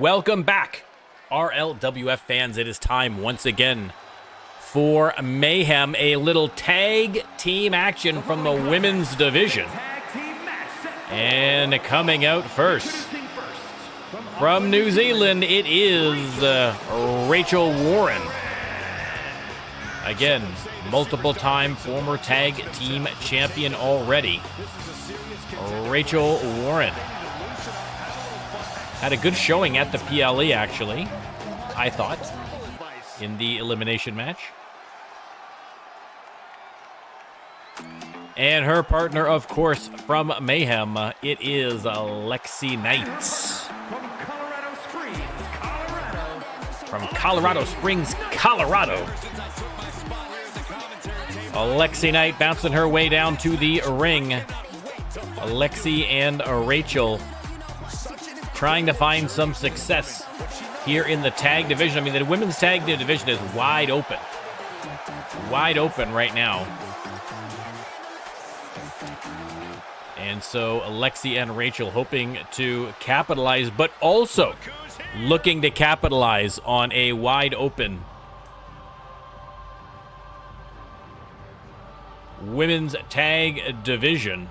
Welcome back, RLWF fans. It is time once again for Mayhem, a little tag team action from the women's division. And coming out first, from New Zealand, it is Rachel Warren. Again, multiple-time former tag team champion already. Rachel Warren had a good showing at the PLE, actually, I thought, in the elimination match. And her partner, of course, from Mayhem, it is Lexi Knight. From Colorado Springs, Colorado. Lexi Knight bouncing her way down to the ring. Lexi and Rachel trying to find some success here in the tag division. I mean, the women's tag division is wide open. Wide open right now. And so Lexi and Rachel hoping to capitalize, but also looking to capitalize on a wide open women's tag division.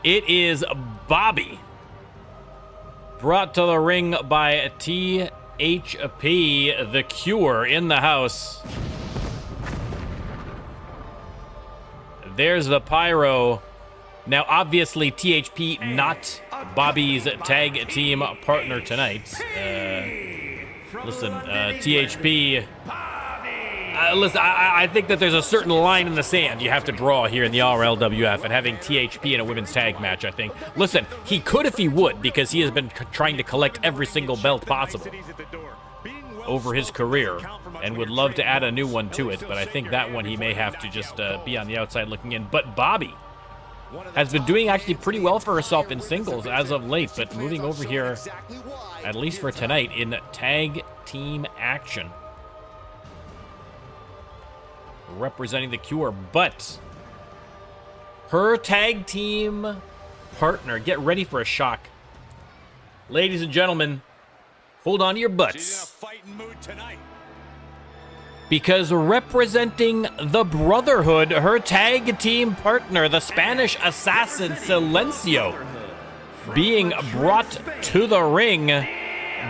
It is Bobby, brought to the ring by THP, the C.U.R.E, in the house. There's the pyro. Now, obviously, THP not Bobby's tag team partner tonight. Listen, THP... listen, I think that there's a certain line in the sand you have to draw here in the RLWF, and having THP in a women's tag match, I think. Listen, he could if he would, because he has been trying to collect every single belt possible over his career, and would love to add a new one to it, but I think that one he may have to just be on the outside looking in. But Bobby has been doing actually pretty well for herself in singles as of late, but moving over here, at least for tonight, in tag team action. Representing the C.U.R.E, but her tag team partner, get ready for a shock. Ladies and gentlemen, hold on to your butts. Because representing the Brotherhood, her tag team partner, the Spanish assassin Silencio, being brought to the ring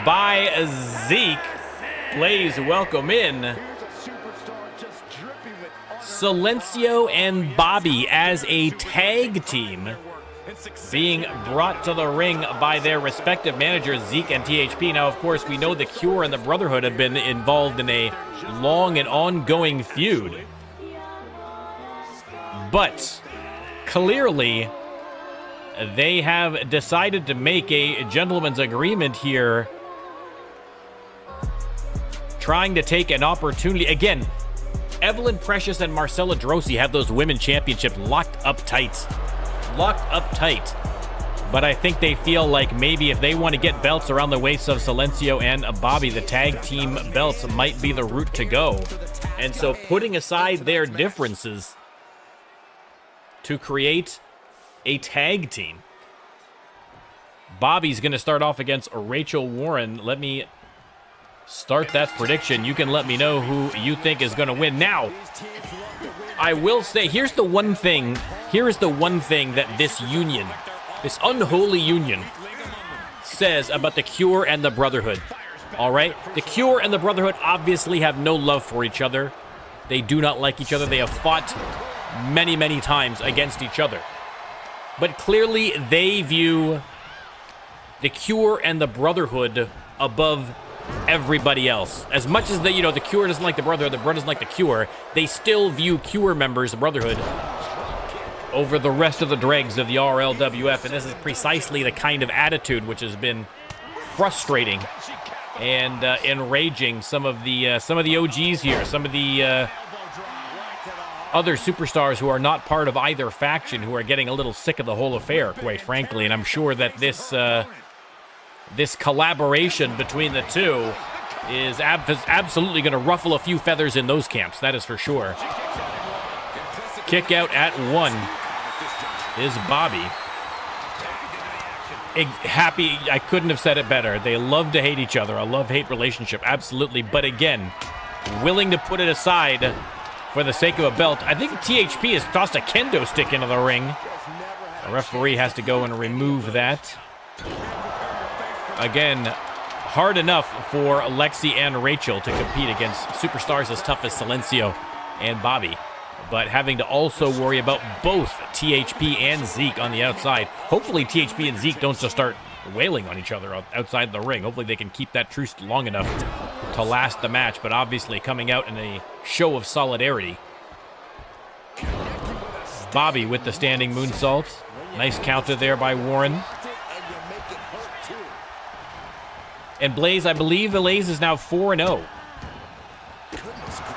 by Zeke. Please welcome in Silencio and Bobby as a tag team, being brought to the ring by their respective managers, Zeke and THP. Now, of course, we know the C.U.R.E and the Brotherhood have been involved in a long and ongoing feud. But clearly, they have decided to make a gentleman's agreement here, trying to take an opportunity. Again, Evelyn Precious and Marcella Drosy have those women championships locked up tight. Locked up tight. But I think they feel like maybe if they want to get belts around the waists of Silencio and Bobby, the tag team belts might be the route to go. And so putting aside their differences to create a tag team. Bobby's going to start off against Rachel Warren. Let me start that prediction. You can let me know who you think is going to win. Now, I will say, here is the one thing that this union, this unholy union, says about the C.U.R.E and the Brotherhood. All right? The C.U.R.E and the Brotherhood obviously have no love for each other. They do not like each other. They have fought many, many times against each other. But clearly, they view the C.U.R.E and the Brotherhood above everybody else. As much as the C.U.R.E doesn't like the Brotherhood, the Brotherhood doesn't like the C.U.R.E, they still view C.U.R.E members, the Brotherhood, over the rest of the dregs of the RLWF, and this is precisely the kind of attitude which has been frustrating and enraging some of the OGs here, some of the other superstars who are not part of either faction, who are getting a little sick of the whole affair, quite frankly. And I'm sure that this collaboration between the two is absolutely going to ruffle a few feathers in those camps, that is for sure. Kick out at 1 is Bobby. Happy, I couldn't have said it better. They love to hate each other. A love-hate relationship, absolutely. But again, willing to put it aside for the sake of a belt. I think THP has tossed a kendo stick into the ring. The referee has to go and remove that. Again, hard enough for Lexi and Rachel to compete against superstars as tough as Silencio and Bobby. But having to also worry about both THP and Zeke on the outside. Hopefully THP and Zeke don't just start wailing on each other outside the ring. Hopefully they can keep that truce long enough to last the match, but obviously coming out in a show of solidarity. Bobby with the standing moonsault. Nice counter there by Warren. And Blaze, I believe Blaze is now 4-0.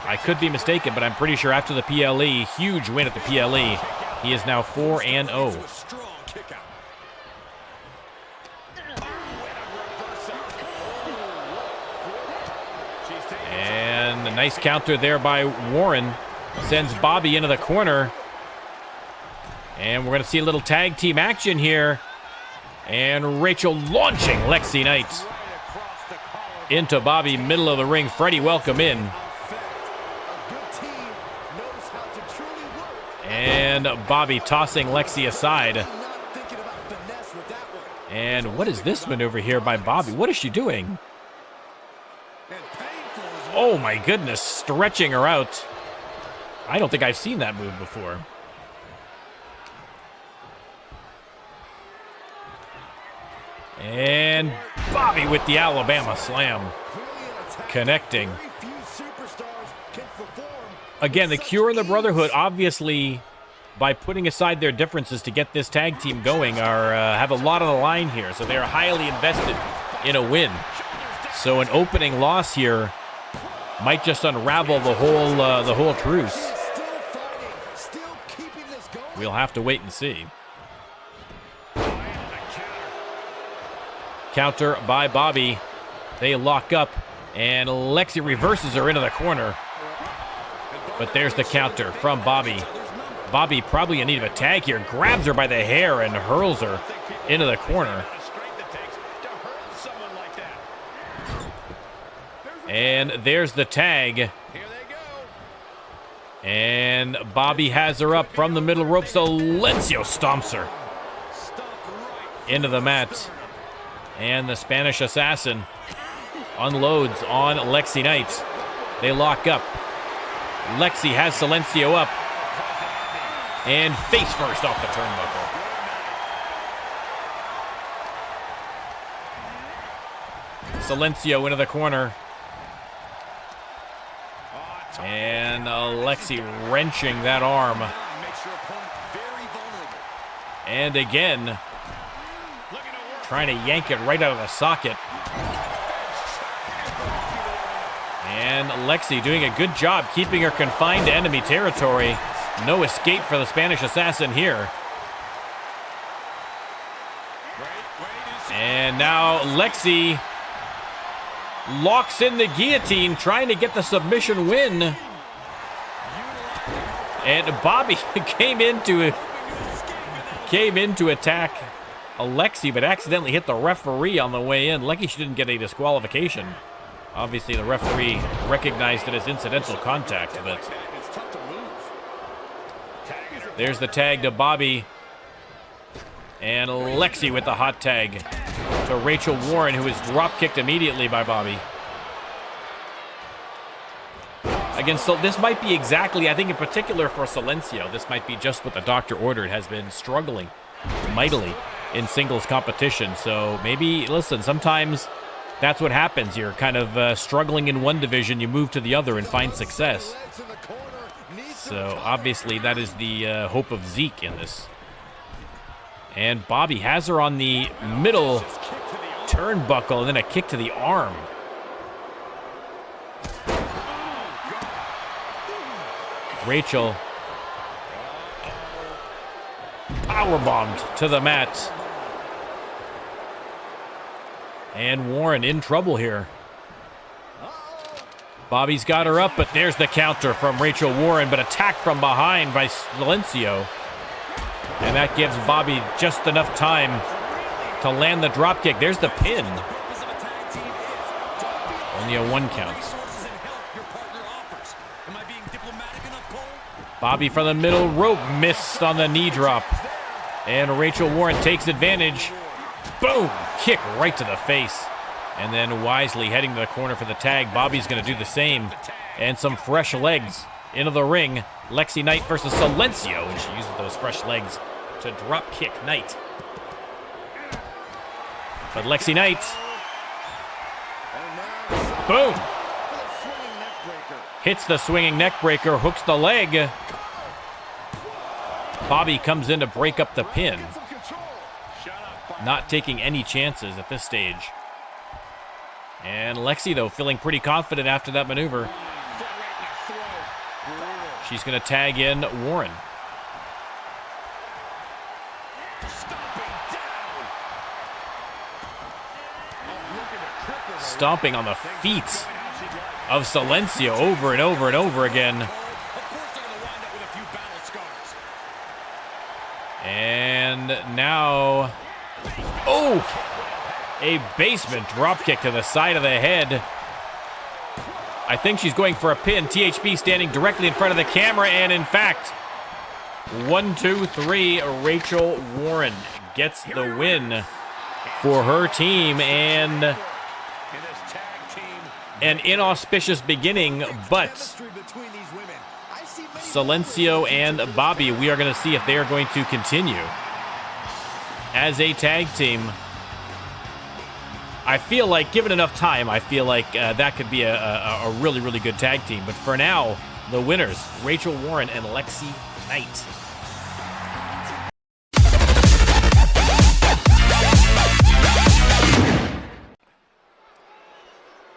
I could be mistaken, but I'm pretty sure after the PLE, huge win at the PLE, he is now 4-0. And a nice counter there by Warren. Sends Bobby into the corner. And we're going to see a little tag team action here. And Rachel launching Lexi Knight into Bobby, middle of the ring. Freddie, welcome in. And Bobby tossing Lexi aside. And what is this maneuver here by Bobby? What is she doing? Oh my goodness, stretching her out. I don't think I've seen that move before. And Bobby with the Alabama slam. Connecting. Again, the C.U.R.E. and the Brotherhood, obviously, by putting aside their differences to get this tag team going, have a lot on the line here. So they are highly invested in a win. So an opening loss here might just unravel the whole truce. We'll have to wait and see. Counter by Bobby. They lock up, and Lexi reverses her into the corner. But there's the counter from Bobby. Bobby probably in need of a tag here. Grabs her by the hair and hurls her into the corner. And there's the tag. And Bobby has her up from the middle rope. Silencio stomps her into the mat. And the Spanish Assassin unloads on Lexi Knight. They lock up. Lexi has Silencio up. And face first off the turnbuckle. Silencio into the corner. And Lexi wrenching that arm. And again, trying to yank it right out of the socket. And Lexi doing a good job keeping her confined to enemy territory. No escape for the Spanish Assassin here. And now Lexi locks in the guillotine, trying to get the submission win. And Bobby came in to attack Lexi, but accidentally hit the referee on the way in. Lucky she didn't get a disqualification. Obviously, the referee recognized it as incidental contact, but there's the tag to Bobby. And Lexi with the hot tag to Rachel Warren, who is drop-kicked immediately by Bobby. Again, so this might be exactly, I think in particular for Silencio, this might be just what the doctor ordered, has been struggling mightily in singles competition. So maybe, listen, sometimes that's what happens. You're kind of struggling in one division, you move to the other and find success. So obviously that is the hope of Zeke in this. And Bobby has her on the middle turnbuckle and then a kick to the arm. Rachel powerbombed to the mat. And Warren in trouble here. Bobby's got her up, but there's the counter from Rachel Warren, but attacked from behind by Silencio. And that gives Bobby just enough time to land the drop kick. There's the pin. Only a 1 count. Bobby from the middle rope missed on the knee drop. And Rachel Warren takes advantage. Boom! Kick right to the face. And then wisely heading to the corner for the tag. Bobby's going to do the same. And some fresh legs into the ring. Lexi Knight versus Silencio. And she uses those fresh legs to drop kick Knight. But Lexi Knight. Boom! Hits the swinging neck breaker. Hooks the leg. Bobby comes in to break up the pin. Not taking any chances at this stage. And Lexi, though, feeling pretty confident after that maneuver. She's going to tag in Warren. Stomping on the feet of Silencio over and over and over again. And now, oh, a basement dropkick to the side of the head. I think she's going for a pin. THP standing directly in front of the camera, and in fact, 1, 2, 3, Rachel Warren gets the win for her team, and an inauspicious beginning, but Silencio and Bobby, we are going to see if they are going to continue as a tag team. I feel like, given enough time, I feel like that could be a really, really good tag team. But for now, the winners, Rachel Warren and Lexi Knight.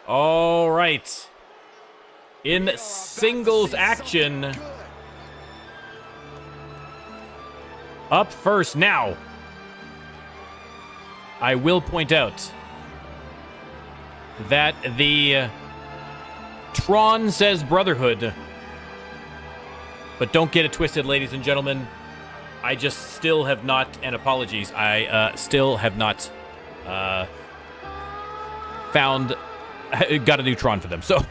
All right. In singles action, up first now, I will point out that the Tron says Brotherhood, but don't get it twisted, ladies and gentlemen. I just still have not, and apologies, I still have not got a new Tron for them. So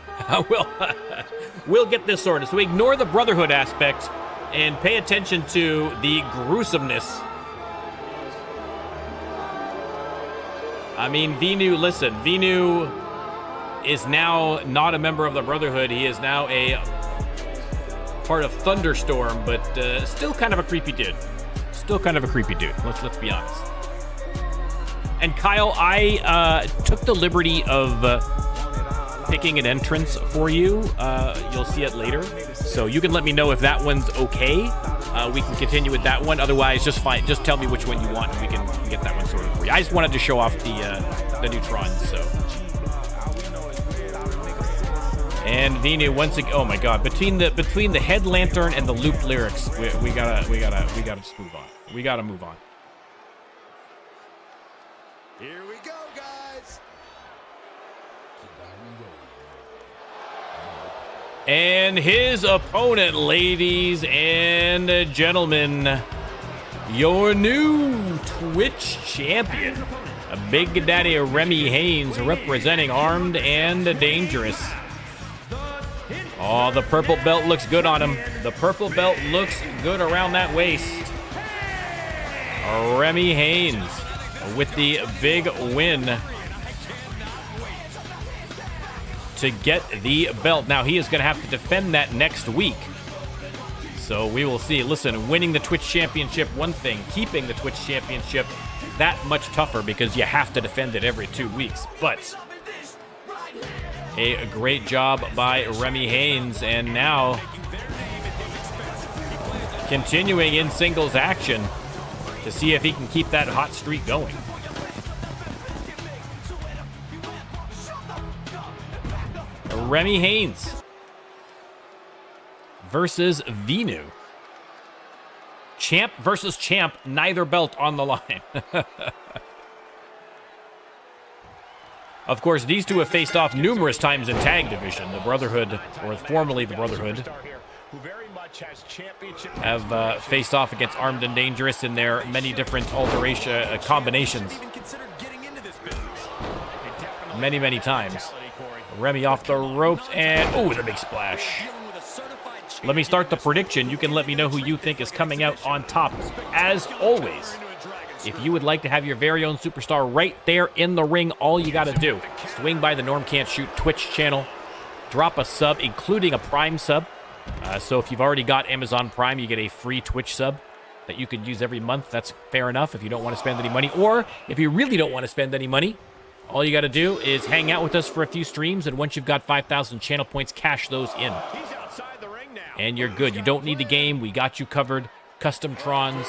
we'll get this sorted. So ignore the Brotherhood aspect and pay attention to the gruesomeness. I mean, Venu, listen, Venu is now not a member of the Brotherhood. He is now a part of Thunderstorm, but still kind of a creepy dude. Still kind of a creepy dude. Let's be honest. And Kyle, I took the liberty of picking an entrance for you. You'll see it later, so you can let me know if that one's okay. We can continue with that one. Otherwise, just tell me which one you want, and we can get that one sorted for you. I just wanted to show off the new Tron. So, and Venu once again. Oh my God! Between the head lantern and the looped lyrics, we gotta just move on. We gotta move on. Here we go, guys. And his opponent, ladies and gentlemen, your new Twitch champion, Big Daddy Remy Haynes, representing Armed and Dangerous. Oh, the purple belt looks good on him. The purple belt looks good around that waist. Remy Haynes with the big win to get the belt. Now, he is going to have to defend that next week. So we will see. Listen, winning the Twitch Championship, one thing. Keeping the Twitch Championship, that much tougher because you have to defend it every 2 weeks. But a great job by Remy Haynes. And now, continuing in singles action to see if he can keep that hot streak going. Remy Haynes versus Venu. Champ versus champ, neither belt on the line. Of course, these two have faced off numerous times in tag division. The Brotherhood, or formerly the Brotherhood, who very much has championship have faced off against Armed and Dangerous in their many different alteration combinations. Many, many times. Remy off the ropes, and oh, the big splash. Let me start the prediction. You can let me know who you think is coming out on top. As always, if you would like to have your very own superstar right there in the ring, all you got to do, swing by the NormCantShoot Twitch channel, drop a sub, including a Prime sub. So if you've already got Amazon Prime, you get a free Twitch sub that you could use every month. That's fair enough if you don't want to spend any money. Or if you really don't want to spend any money, all you got to do is hang out with us for a few streams, and once you've got 5,000 channel points, cash those in. And you're good. You don't need the game. We got you covered. Custom Trons,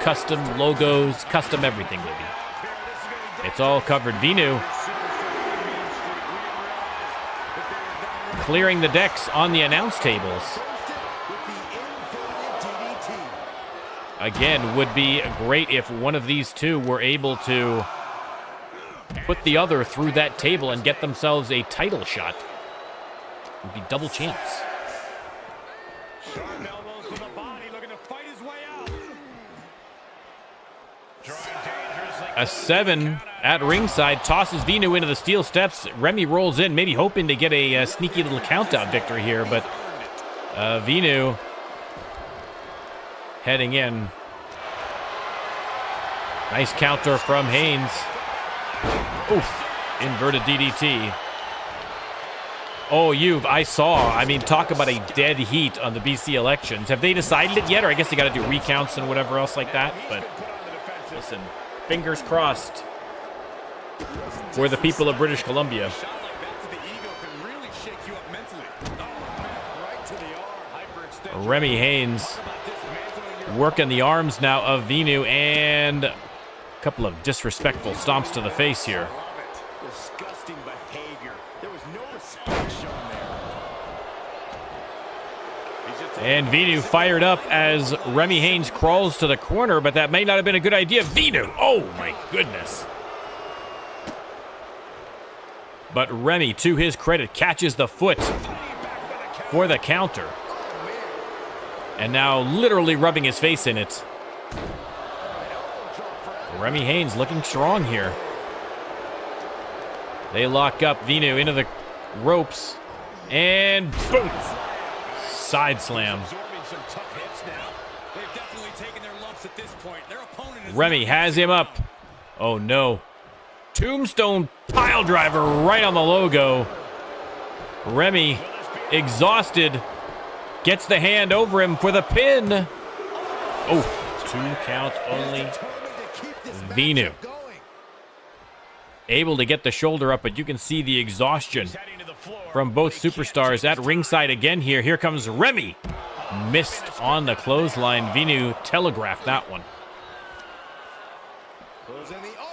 custom logos, custom everything, baby. It's all covered. Venu clearing the decks on the announce tables. Again, would be great if one of these two were able to put the other through that table and get themselves a title shot. Would be double champs. A 7 at ringside tosses Venu into the steel steps. Remy rolls in, maybe hoping to get a sneaky little countdown victory here, but Venu heading in. Nice counter from Haynes. Oof, inverted DDT. Oh, I mean, talk about a dead heat on the BC elections. Have they decided it yet? Or I guess they got to do recounts and whatever else like that. But listen, fingers crossed for the people of British Columbia. Remy Haynes working the arms now of Venu, and a couple of disrespectful stomps to the face here. Disgusting behavior. There was no respect shown there. And Venu fired up as Remy Haynes crawls to the corner, but that may not have been a good idea. Venu, oh my goodness. But Remy, to his credit, catches the foot for the counter. And now literally rubbing his face in it. Remy Haynes looking strong here. They lock up Venu into the ropes. And boom! Side slam. Remy has him up. Oh no. Tombstone pile driver right on the logo. Remy, exhausted, gets the hand over him for the pin. Oh, 2 count only. Venu able to get the shoulder up, but you can see the exhaustion from both superstars at ringside again here. Here comes Remy. Missed on the clothesline. Venu telegraphed that one.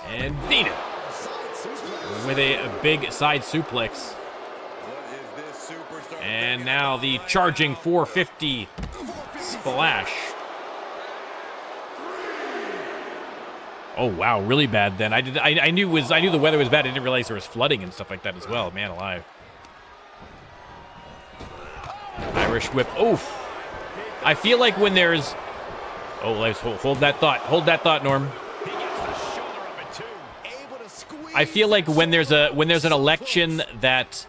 And Venu with a big side suplex. And now the charging 450 splash. Oh wow, really bad then. I knew the weather was bad. I didn't realize there was flooding and stuff like that as well. Man alive. Irish whip. Oof. I feel like when there's... Oh, let's hold that thought. Hold that thought, Norm. I feel like when there's an election that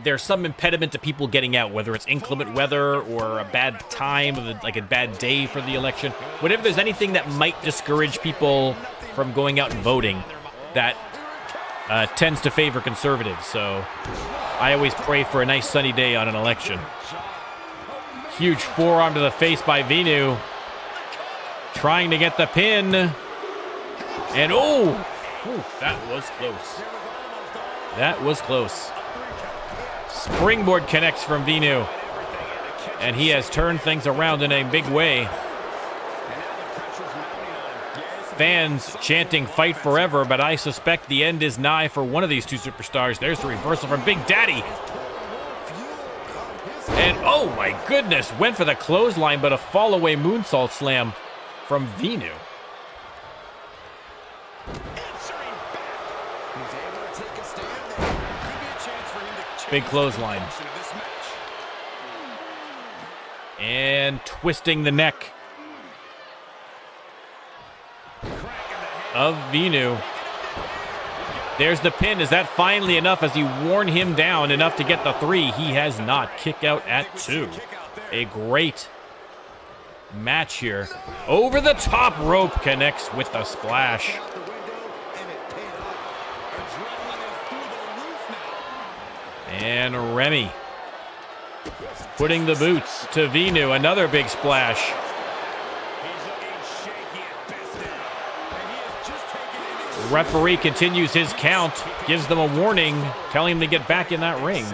there's some impediment to people getting out, whether it's inclement weather or a bad time, like a bad day for the election. Whenever there's anything that might discourage people from going out and voting, that tends to favor conservatives. So I always pray for a nice sunny day on an election. Huge forearm to the face by Venu. Trying to get the pin. And oh! Ooh, that was close. That was close. Springboard connects from Venu. And he has turned things around in a big way. Fans chanting fight forever, but I suspect the end is nigh for one of these two superstars. There's the reversal from Big Daddy. And oh my goodness, went for the clothesline, but a fall away moonsault slam from Venu. Big clothesline. And twisting the neck of Venu. There's the pin. Is that finally enough? Has he worn him down enough to get the 3? He has not. Kick out at 2. A great match here. Over the top rope, connects with the splash. And Remy putting the boots to Venu. Another big splash. Referee continues his count, gives them a warning, telling him to get back in that ring.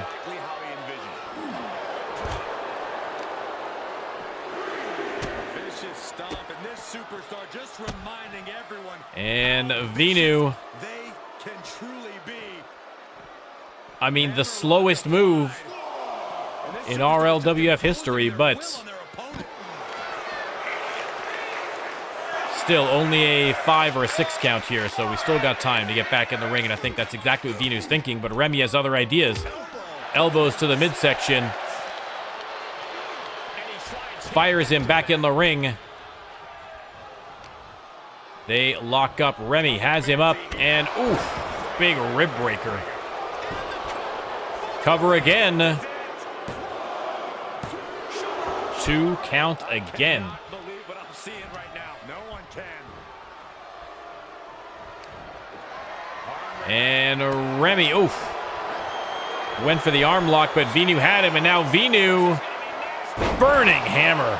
And Venu, I mean, the slowest move in RLWF history, but still only a 5 or a 6 count here, so we still got time to get back in the ring, and I think that's exactly what Venu's thinking, but Remy has other ideas. Elbows to the midsection. Fires him back in the ring. They lock up. Remy has him up, and oof, big rib breaker. Cover again. 2 count again. And Remy, oof, went for the arm lock, but Venu had him, and now Venu, burning hammer.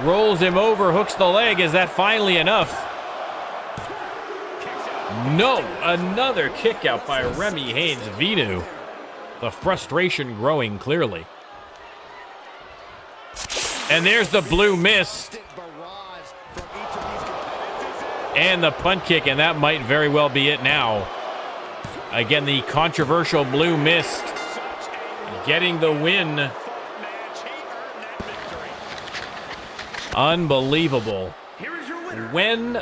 Rolls him over, hooks the leg. Is that finally enough? No, another kick out by Remy Haynes. Venu, the frustration growing clearly. And there's the blue mist. And the punt kick, and that might very well be it now. Again, the controversial blue mist getting the win. Unbelievable. When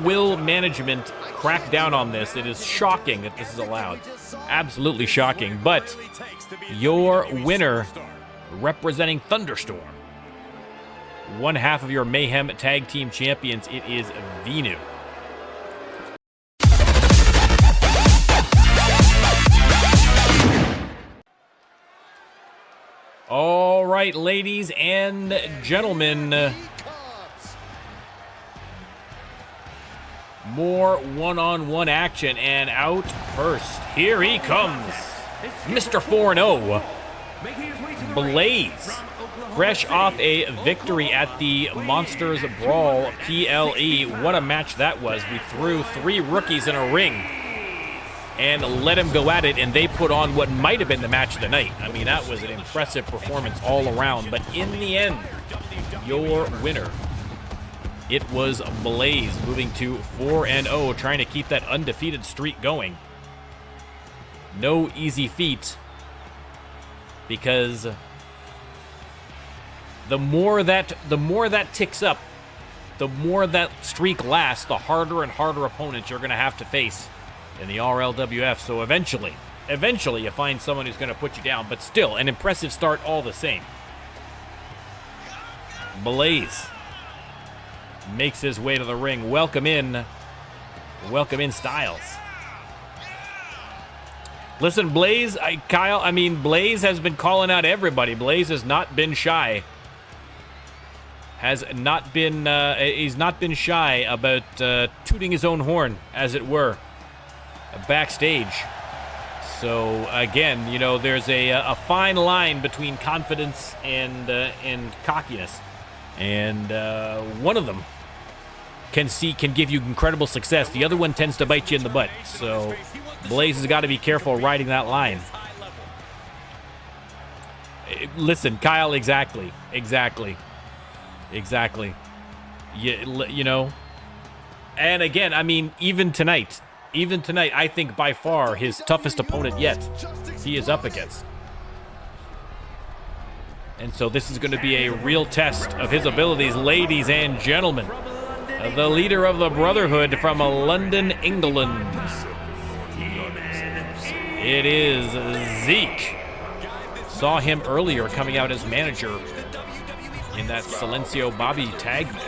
will management crack down on this? It is shocking that this is allowed. Absolutely shocking. But your winner, representing Thunderstorm, one half of your Mayhem Tag Team Champions, it is Venu. All right, ladies and gentlemen, more one-on-one action, and out first, here he comes, Mr. 4-0, Blaze. Fresh off a victory at the Monsters Brawl PLE. What a match that was. We threw 3 rookies in a ring and let them go at it, and they put on what might have been the match of the night. I mean, that was an impressive performance all around. But in the end, your winner, it was Blaze, moving to 4-0, trying to keep that undefeated streak going. No easy feat, because the more that ticks up, the more that streak lasts, the harder and harder opponents you're going to have to face in the RLWF. So eventually you find someone who's going to put you down, but still an impressive start all the same. Blaze makes his way to the ring. Welcome in Styles. Listen, Blaze, Blaze has been calling out everybody. Blaze has not been shy. He's not been shy about tooting his own horn, as it were, backstage. So again, you know, there's a fine line between confidence and cockiness, and one of them can give you incredible success. The other one tends to bite you in the butt. So Blaze has got to be careful riding that line. Listen, Kyle, exactly. You know, and again, I mean, even tonight, I think by far his toughest opponent yet he is up against. And so this is going to be a real test of his abilities, ladies and gentlemen. The leader of the Brotherhood from London, England, It is Zeke. Saw him earlier coming out as manager in that Silencio Bobby tag match.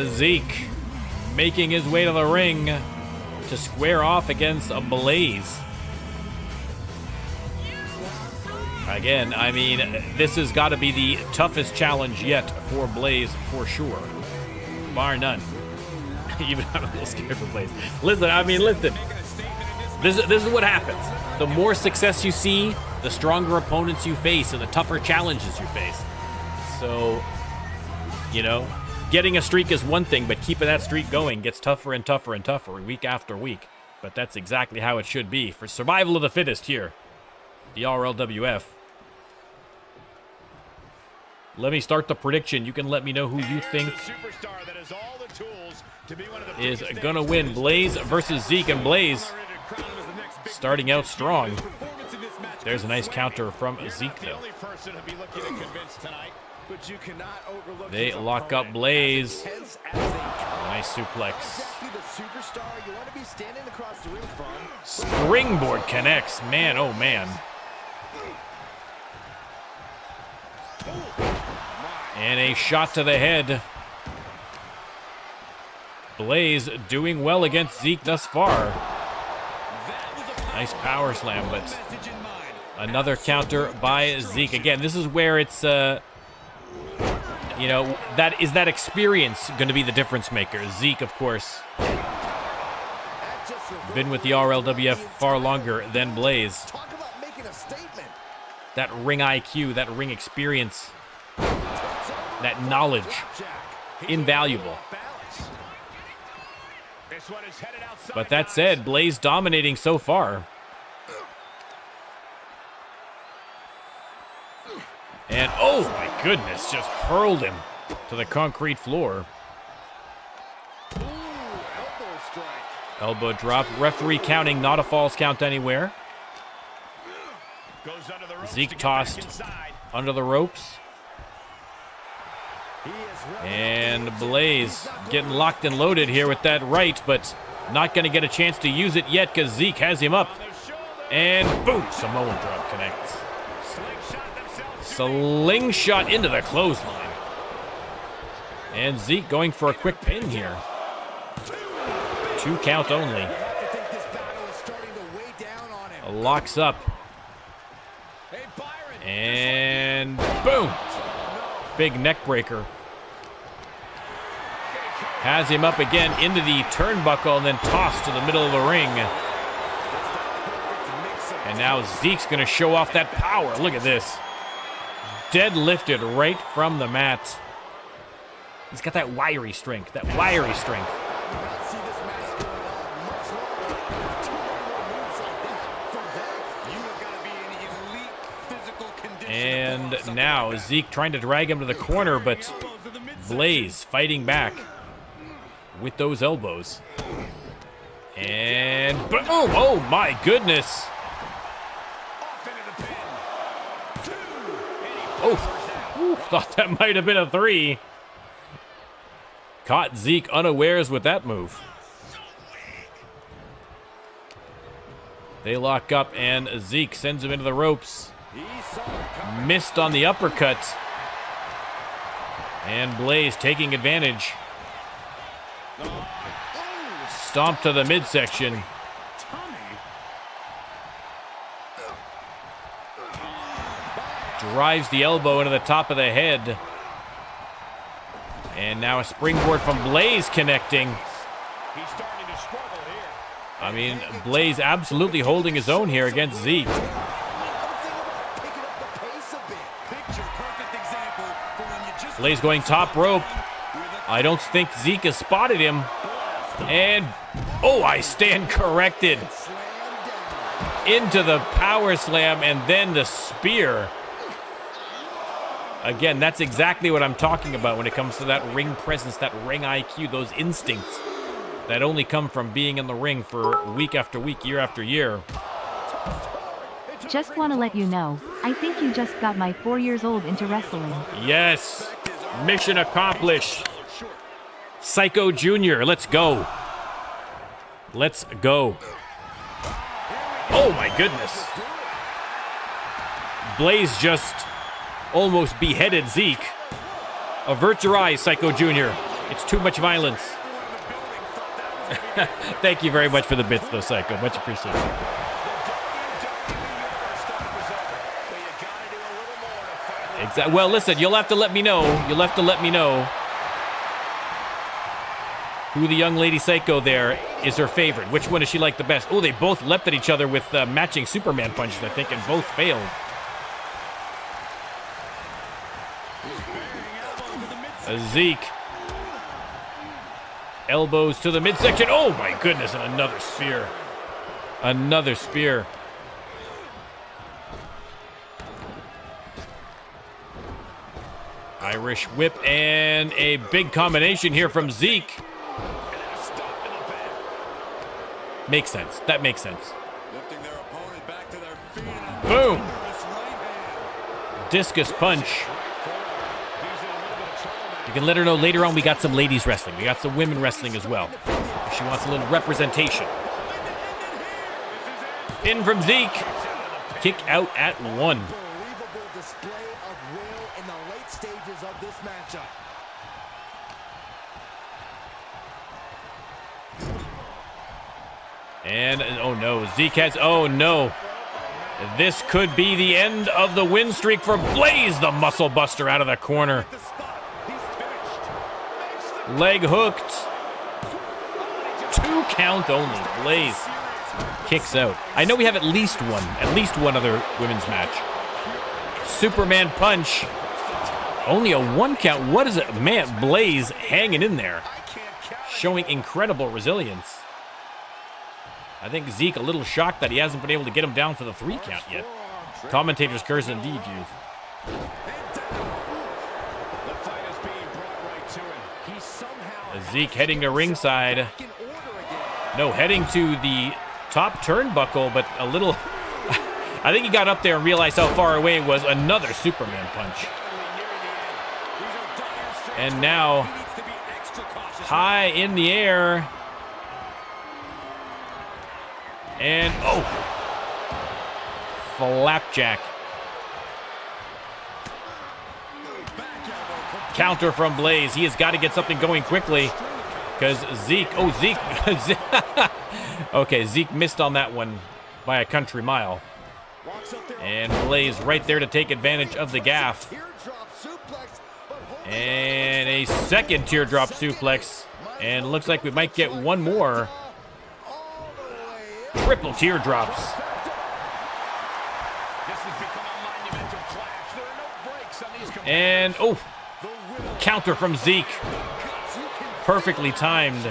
Zeke making his way to the ring to square off against a Blaze. Again, I mean, this has got to be the toughest challenge yet for Blaze for sure. Bar none. Even I'm a little scared for Blaze. Listen, I mean, listen. This is what happens. The more success you see, the stronger opponents you face and the tougher challenges you face. So, you know, getting a streak is one thing, but keeping that streak going gets tougher and tougher and tougher week after week. But that's exactly how it should be for survival of the fittest here. The RLWF. Let me start the prediction. You can let me know who you think is gonna win. Blaze versus Zeke, and Blaze starting out strong. There's a nice counter from Zeke though. They lock up Blaze. Nice suplex. Springboard connects. Man, oh man. And a shot to the head. Blaze doing well against Zeke thus far. Nice power slam, but another counter by Zeke. Again, this is where it's, you know, that experience going to be the difference maker. Zeke, of course, been with the RLWF far longer than Blaze. That ring IQ, that ring experience, that knowledge, invaluable. But that said, Blaze dominating so far. And oh my goodness, just hurled him to the concrete floor. Elbow drop, referee counting, not a false count anywhere. Zeke tossed under the ropes. And Blaze getting locked and loaded here with that right, but not going to get a chance to use it yet because Zeke has him up. And boom, Samoan drop connects. Slingshot into the clothesline. And Zeke going for a quick pin here. 2 count only. Locks up. And boom. Big neck breaker. Has him up again into the turnbuckle and then tossed to the middle of the ring. And now Zeke's going to show off that power. Look at this. Deadlifted right from the mat. He's got that wiry strength, And now Zeke trying to drag him to the corner, but Blaze fighting back with those elbows. And boom! Oh my goodness! Oh, thought that might have been a 3. Caught Zeke unawares with that move. They lock up and Zeke sends him into the ropes. Missed on the uppercut. And Blaze taking advantage. Stomp to the midsection. Drives the elbow into the top of the head. And now a springboard from Blaze connecting. I mean, Blaze absolutely holding his own here against Zeke. Blaze going top rope. I don't think Zeke has spotted him. And, oh, I stand corrected. Into the power slam and then the spear. Again, that's exactly what I'm talking about when it comes to that ring presence, that ring IQ, those instincts that only come from being in the ring for week after week, year after year. Just want to let you know, I think you just got my 4 years old into wrestling. Yes, mission accomplished. Psycho Jr., let's go. Let's go. Oh my goodness. Blaze just almost beheaded Zeke. Avert your eyes, Psycho Jr. It's too much violence. Thank you very much for the bits, though, Psycho. Much appreciated. Exactly. Well, listen, you'll have to let me know. You'll have to let me know who the young lady Psycho there is her favorite. Which one does she like the best? Oh, they both leapt at each other with matching Superman punches, I think, and both failed. Zeke. Elbows to the midsection. Oh my goodness, and another spear. Another spear. Irish whip and a big combination here from Zeke. Makes sense. That makes sense. Boom. Discus punch. You can let her know later on we got some ladies wrestling. We got some women wrestling as well. She wants a little representation. Pin from Zeke. Kick out at 1. And, oh no, Zeke has, oh no. This could be the end of the win streak for Blaze, the muscle buster out of the corner. Leg hooked. 2 count only. Blaze kicks out. I know we have at least one other women's match. Superman punch. Only a 1 count. What is it? Man, Blaze hanging in there. Showing incredible resilience. I think Zeke a little shocked that he hasn't been able to get him down for the 3 count yet. Commentator's curse indeed, youth. Zeke heading to ringside. No, heading to the top turnbuckle, but a little... I think he got up there and realized how far away it was. Another Superman punch. And now, high in the air. And, oh. Flapjack. Counter from Blaze. He has got to get something going quickly. Because Zeke, oh, Zeke. Okay, Zeke missed on that one by a country mile. And Blaze right there to take advantage of the gaff. And a second teardrop suplex. And looks like we might get one more. Triple teardrops. And, oh, counter from Zeke. Perfectly timed.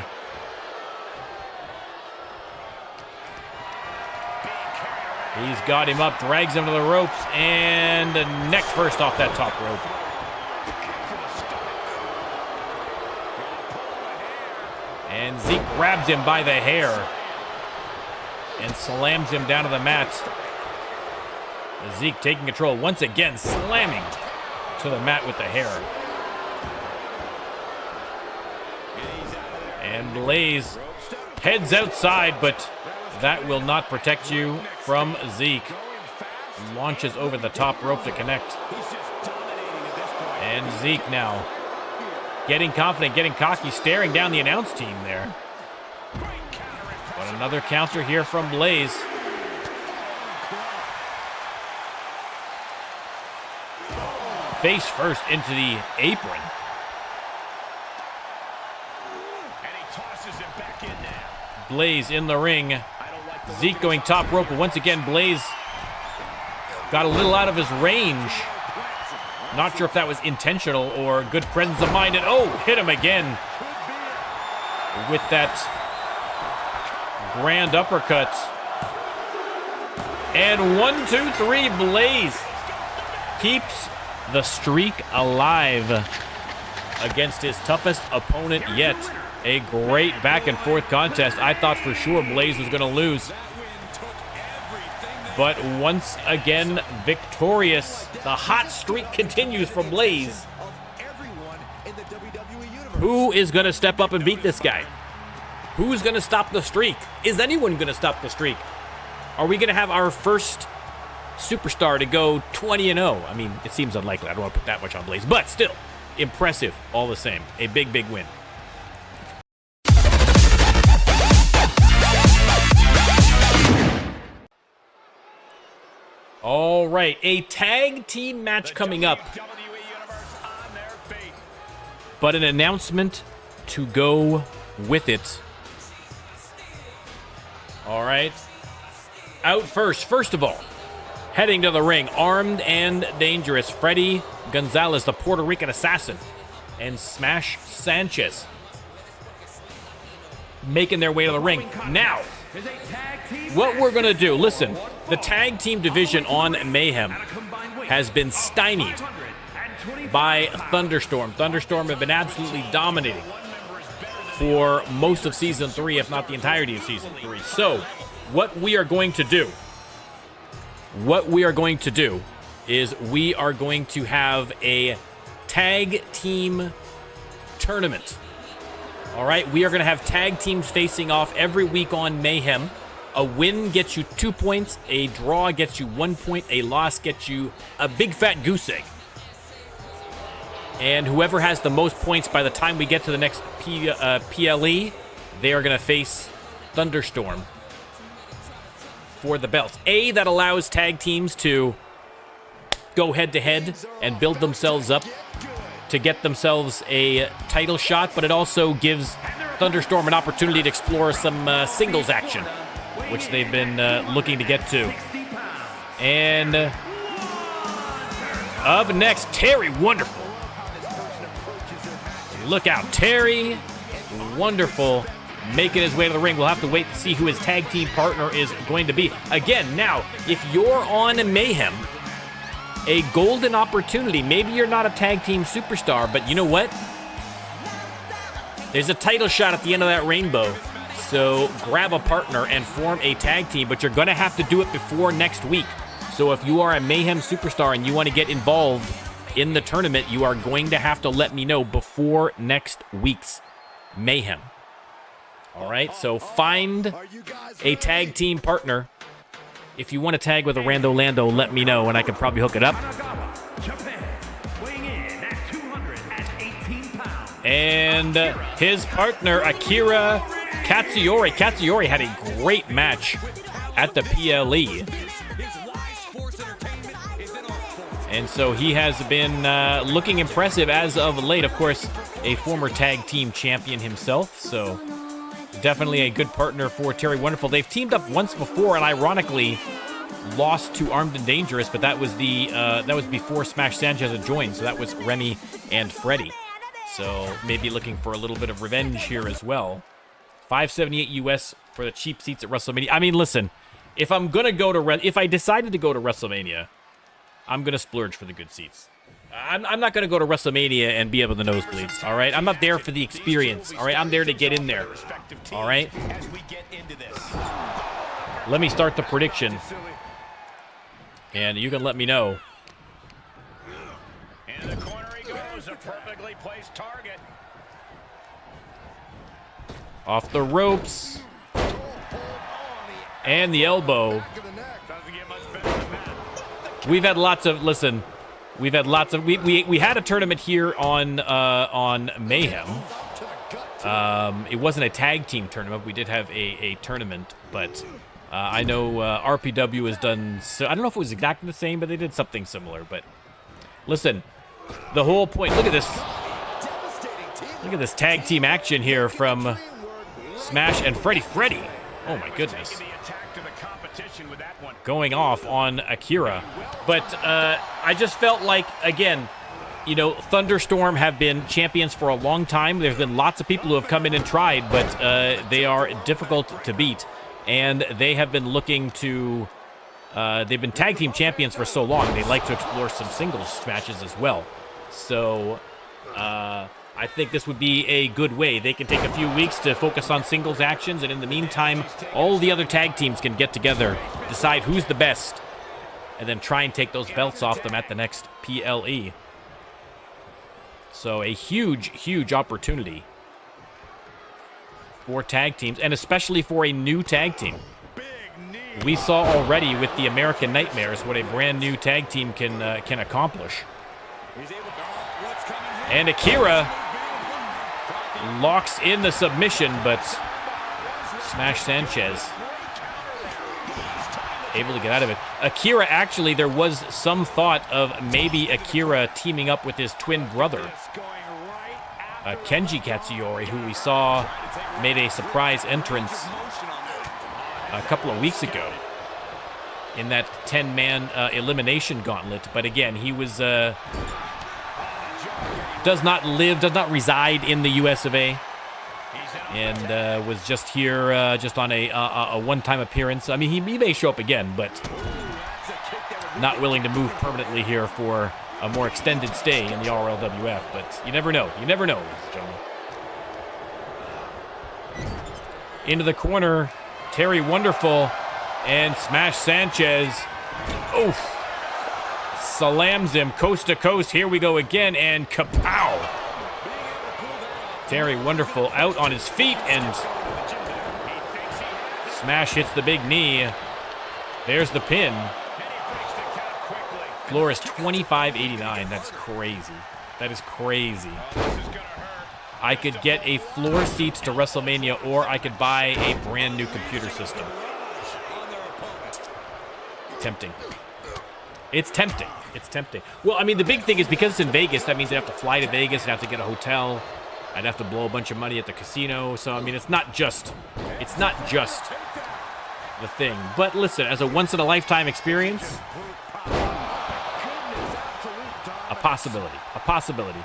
He's got him up, drags him to the ropes, and neck first off that top rope. And Zeke grabs him by the hair and slams him down to the mat. Zeke taking control once again, slamming to the mat with the hair. And Blaze heads outside, but that will not protect you from Zeke. Launches over the top rope to connect. And Zeke now getting confident, getting cocky, staring down the announce team there. But another counter here from Blaze. Face first into the apron. Blaze in the ring. Zeke going top rope, but once again, Blaze got a little out of his range. Not sure if that was intentional or good presence of mind. And oh, hit him again with that grand uppercut. And 1, 2, 3, Blaze keeps the streak alive against his toughest opponent yet. A great back and forth contest. I thought for sure Blaze was going to lose. But once again, victorious. The hot streak continues for Blaze. in the WWE Universe. Who is going to step up and beat this guy? Who's going to stop the streak? Is anyone going to stop the streak? Are we going to have our first superstar to go 20-0? I mean, it seems unlikely. I don't want to put that much on Blaze, but still, impressive all the same. A big, big win. All right, a tag team match coming up, but an announcement to go with it. All right, out first of all, heading to the ring, armed and dangerous, Freddy Gonzalez, the Puerto Rican assassin, and Smash Sanchez making their way to the ring. Now, what we're going to do, listen, the tag team division on Mayhem has been stymied by Thunderstorm. Thunderstorm have been absolutely dominating for most of Season 3, if not the entirety of Season 3. So, what we are going to do is we are going to have a tag team tournament. All right, we are going to have tag teams facing off every week on Mayhem. A win gets you 2 points, a draw gets you 1 point, a loss gets you a big fat goose egg. And whoever has the most points by the time we get to the next PLE, they are going to face Thunderstorm for the belts. That allows tag teams to go head-to-head and build themselves up to get themselves a title shot, but it also gives Thunderstorm an opportunity to explore some singles action, which they've been looking to get to. And up next, Terry Wonderful. Look out, Terry Wonderful making his way to the ring. We'll have to wait to see who his tag team partner is going to be. Again, now, if you're on Mayhem, a golden opportunity. Maybe you're not a tag team superstar, but you know what? There's a title shot at the end of that rainbow. So grab a partner and form a tag team, but you're going to have to do it before next week. So if you are a Mayhem superstar and you want to get involved in the tournament, you are going to have to let me know before next week's Mayhem. All right, so find a tag team partner. If you want to tag with a Rando Lando, let me know, and I can probably hook it up. And his partner, Akira Katsuyori. Katsuyori had a great match at the PLE. And so he has been looking impressive as of late. Of course, a former tag team champion himself, so definitely a good partner for Terry Wonderful. They've teamed up once before and ironically lost to Armed and Dangerous, but that was before Smash Sanchez had joined, so that was Remy and Freddy. So maybe looking for a little bit of revenge here as well. $578 US for the cheap seats at WrestleMania. I mean, listen, if I decided to go to WrestleMania, I'm gonna splurge for the good seats. I'm not going to go to WrestleMania and be able to nosebleeds, all right? I'm not there for the experience, all right? I'm there to get in there, all right? Let me start the prediction, and you can let me know. In the corner he goes, a perfectly placed target. Off the ropes. And the elbow. We've had lots of, listen... We've had lots of... We had a tournament here on Mayhem. It wasn't a tag team tournament. We did have a tournament, but I know RPW has done... So I don't know if it was exactly the same, but they did something similar. But listen, the whole point... Look at this. Look at this tag team action here from Smash and Freddy. Freddy! Oh my goodness. Going off on Akira. But I just felt like, again, you know, Thunderstorm have been champions for a long time. There's been lots of people who have come in and tried, but they are difficult to beat. And they have been looking to... they've been tag team champions for so long. They like to explore some singles matches as well. So... I think this would be a good way. They can take a few weeks to focus on singles actions, and in the meantime, all the other tag teams can get together, decide who's the best, and then try and take those belts off them at the next PLE. So a huge, huge opportunity for tag teams, and especially for a new tag team. We saw already with the American Nightmares what a brand new tag team can accomplish. And Akira locks in the submission, but Smash Sanchez able to get out of it. Akira, actually, there was some thought of maybe Akira teaming up with his twin brother, Kenji Katsuyori, who we saw made a surprise entrance a couple of weeks ago in that 10-man elimination gauntlet. But again, he was does not reside in the US of A, and was just here just on a one-time appearance. I mean, he may show up again, but not willing to move permanently here for a more extended stay in the RLWF. But you never know. You never know, ladies and gentlemen. Into the corner, Terry Wonderful and Smash Sanchez. Oof. Slams him coast to coast. Here we go again, and kapow! Terry Wonderful out on his feet, and Smash hits the big knee. There's the pin. Floor is 25.89. That's crazy. That is crazy. I could get a floor seats to WrestleMania, or I could buy a brand new computer system. Tempting. It's tempting. It's tempting. Well, I mean, the big thing is because it's in Vegas, that means I'd have to fly to Vegas, I'd have to get a hotel, I'd have to blow a bunch of money at the casino. So, I mean, it's not just the thing. But listen, as a once-in-a-lifetime experience, a possibility. A possibility.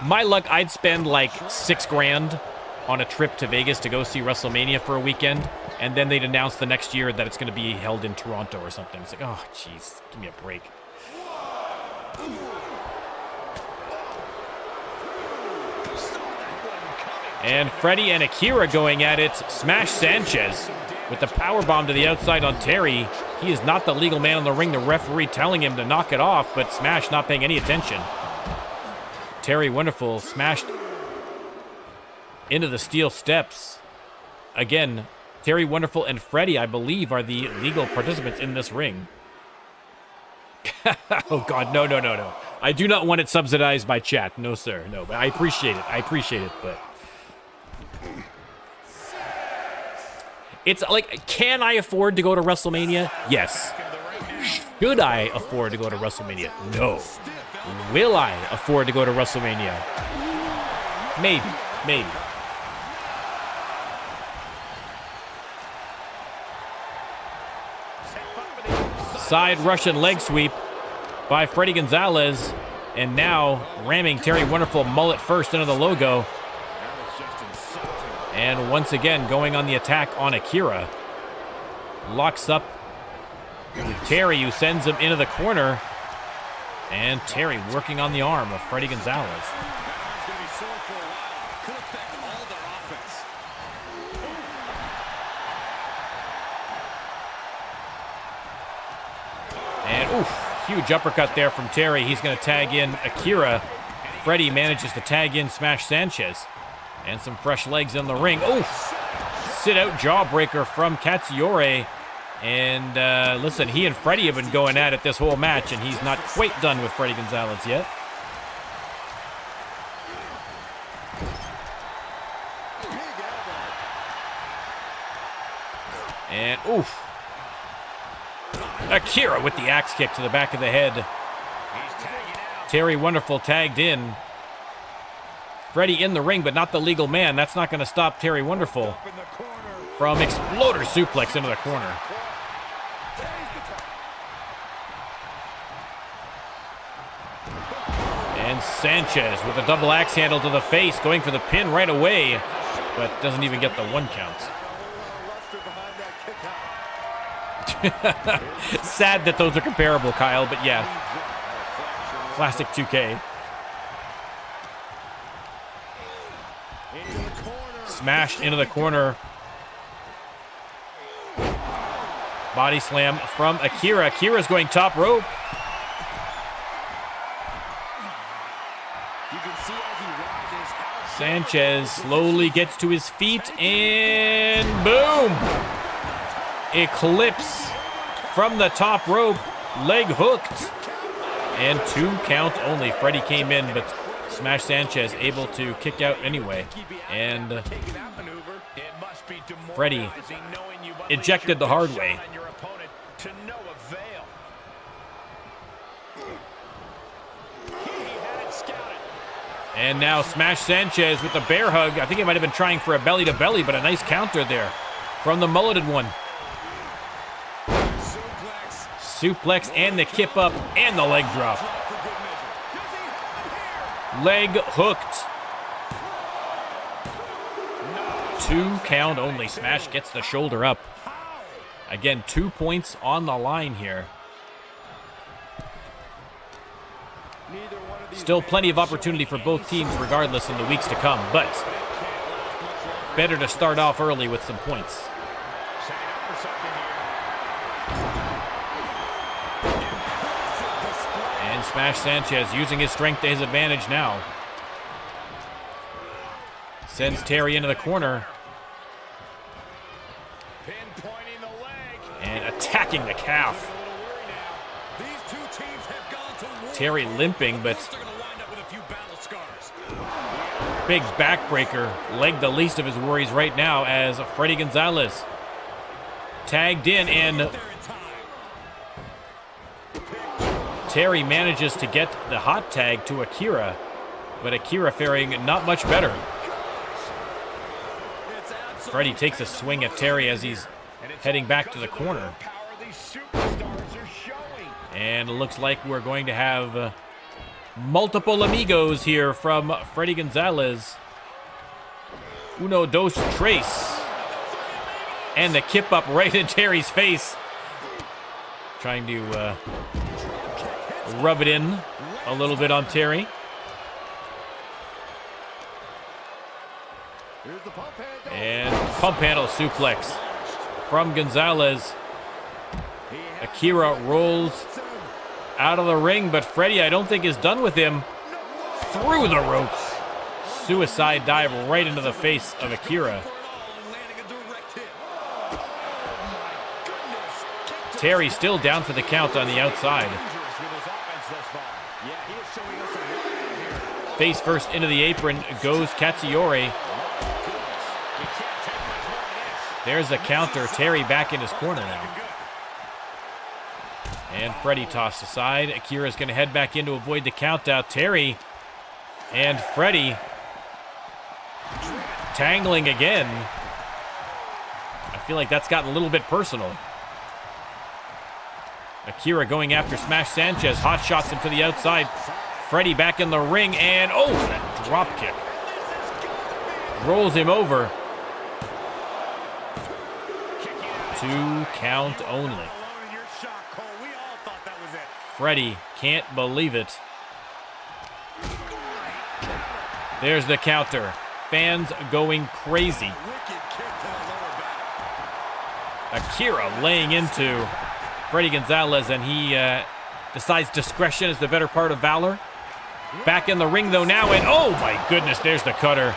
My luck, I'd spend like $6 grand on a trip to Vegas to go see WrestleMania for a weekend, and then they'd announce the next year that it's going to be held in Toronto or something. It's like, oh, jeez, give me a break. And Freddie and Akira going at it. Smash Sanchez with the powerbomb to the outside on Terry. He is not the legal man in the ring. The referee telling him to knock it off, but Smash not paying any attention. Terry Wonderful smashed into the steel steps. Again, Terry Wonderful and Freddie, I believe, are the legal participants in this ring. Oh, God, no, no, no, no. I do not want it subsidized by chat. No, sir, no. But I appreciate it. I appreciate it, but... It's like, can I afford to go to WrestleMania? Yes. Should I afford to go to WrestleMania? No. Will I afford to go to WrestleMania? Maybe. Maybe. Side Russian leg sweep by Freddie Gonzalez. And now ramming Terry Wonderful mullet first into the logo. And once again going on the attack on Akira. Locks up with Terry, who sends him into the corner. And Terry working on the arm of Freddie Gonzalez. And oof, huge uppercut there from Terry. He's going to tag in Akira. Freddie manages to tag in Smash Sanchez. And some fresh legs in the ring. Oof! Sit out jawbreaker from Katsuyori. And listen, he and Freddie have been going at it this whole match, and he's not quite done with Freddie Gonzalez yet. And oof. Akira with the axe kick to the back of the head. Terry Wonderful tagged in. Freddie in the ring, but not the legal man. That's not going to stop Terry Wonderful from exploder suplex into the corner. And Sanchez with a double axe handle to the face, going for the pin right away, but doesn't even get the one count. Sad that those are comparable, Kyle, but yeah. Classic 2K. Smash into the corner. Body slam from Akira. Akira's going top rope. Sanchez slowly gets to his feet, and boom! Eclipse from the top rope, leg hooked. And 2 count only. Freddie came in, but Smash Sanchez able to kick out anyway. And Freddie ejected the hard way. And now Smash Sanchez with the bear hug. I think he might have been trying for a belly-to-belly, but a nice counter there from the mulleted one. Suplex and the kip up and the leg drop. Leg hooked. 2 count only. Smash gets the shoulder up. Again, 2 points on the line here. Still plenty of opportunity for both teams regardless in the weeks to come, but better to start off early with some points. And Smash Sanchez using his strength to his advantage now. Sends Terry into the corner. And attacking the calf. Terry limping, but big backbreaker. Leg the least of his worries right now as Freddy Gonzalez tagged in, and Terry manages to get the hot tag to Akira, but Akira faring not much better. Freddy takes a swing at Terry as he's heading back to the corner. And it looks like we're going to have multiple amigos here from Freddy Gonzalez. Uno, dos, tres. And the kip up right in Terry's face. Trying to rub it in a little bit on Terry. And pump handle suplex from Gonzalez. Akira rolls out of the ring, but Freddy, I don't think, is done with him. Through the ropes. Suicide dive right into the face of Akira. Terry still down for the count on the outside. Face first into the apron goes C.U.R.E. There's the counter. Terry back in his corner now. And Freddy tossed aside. Akira's going to head back in to avoid the count out. Terry and Freddy tangling again. I feel like that's gotten a little bit personal. Akira going after Smash Sanchez. Hot shots him to the outside. Freddy back in the ring, and oh, that drop kick. Rolls him over. 2 count only. Freddy can't believe it. There's the counter. Fans going crazy. Akira laying into Freddy Gonzalez, and he decides discretion is the better part of valor. Back in the ring though now, and oh my goodness, there's the cutter.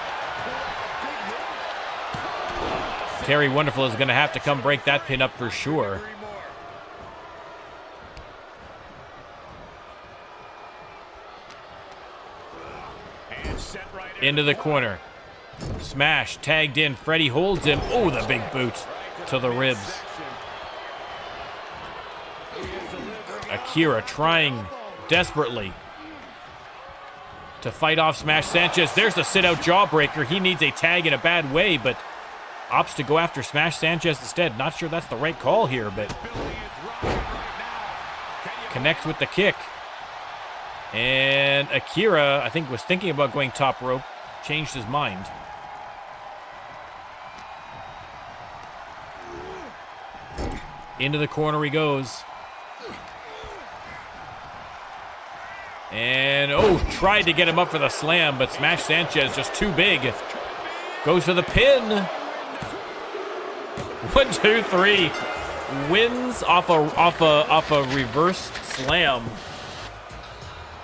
Terry Wonderful is going to have to come break that pin up for sure. Into the corner. Smash tagged in. Freddy holds him. Oh, the big boot to the ribs. Akira trying desperately to fight off Smash Sanchez. There's the sit-out jawbreaker. He needs a tag in a bad way, but opts to go after Smash Sanchez instead. Not sure that's the right call here, but connects with the kick. And Akira, I think, was thinking about going top rope. Changed his mind. Into the corner he goes. And, oh, tried to get him up for the slam, but Smash Sanchez just too big. Goes for the pin. 1, 2, 3. Wins off a reversed slam.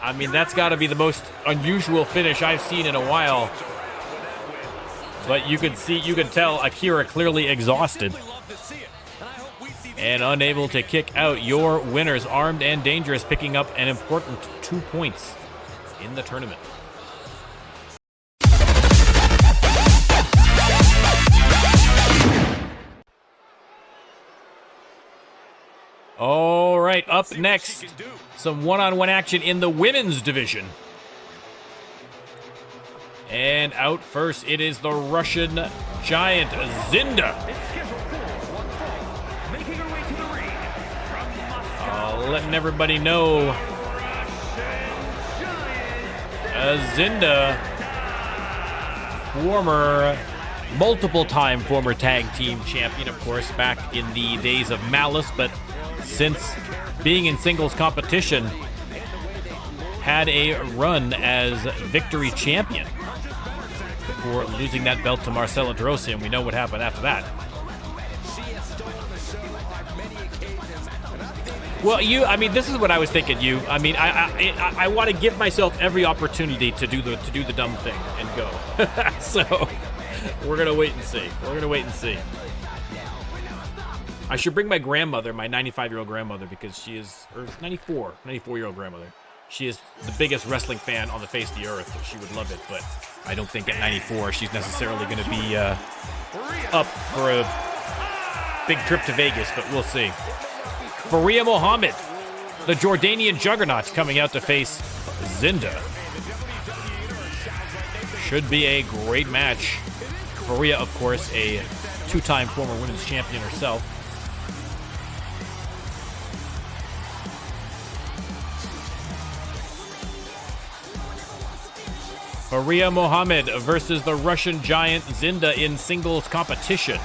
I mean, that's got to be the most unusual finish I've seen in a while. But you can tell Akira clearly exhausted and unable to kick out. Your winners, Armed and Dangerous, picking up an important 2 points in the tournament. All right, up next, some one-on-one action in the women's division. And out first, it is the Russian giant, Zinda. Letting everybody know, Zinda, multiple-time former tag team champion, of course, back in the days of Malice, but since being in singles competition, had a run as Victory Champion before losing that belt to Marcela Drossi, and we know what happened after that. Well, I mean, this is what I was thinking. I want to give myself every opportunity to do the dumb thing and go. So we're gonna wait and see. I should bring my grandmother, my 95-year-old grandmother, because she is, or 94-year-old grandmother. She is the biggest wrestling fan on the face of the earth. She would love it, but I don't think at 94 she's necessarily going to be up for a big trip to Vegas, but we'll see. Faria Mohammed, the Jordanian juggernaut, coming out to face Zinda. Should be a great match. Faria, of course, a two-time former women's champion herself. Faria Mohammed versus the Russian giant Zinda in singles competition.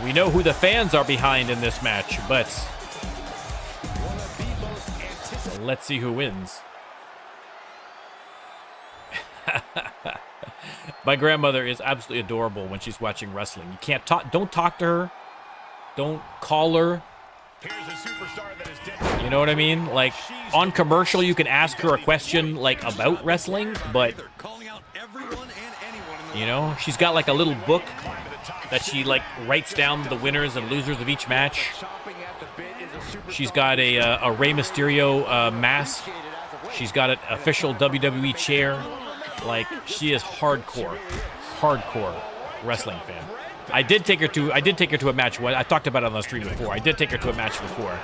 We know who the fans are behind in this match, but let's see who wins. My grandmother is absolutely adorable when she's watching wrestling. You can't talk, don't talk to her. Don't call her. You know what I mean? Like, on commercial, you can ask her a question, like, about wrestling, but, you know, she's got, like, a little book that she, like, writes down the winners and losers of each match. She's got a Rey Mysterio mask. She's got an official WWE chair. Like, she is hardcore wrestling fan. I did take her to a match. I talked about it on the stream before. I did take her to a match before,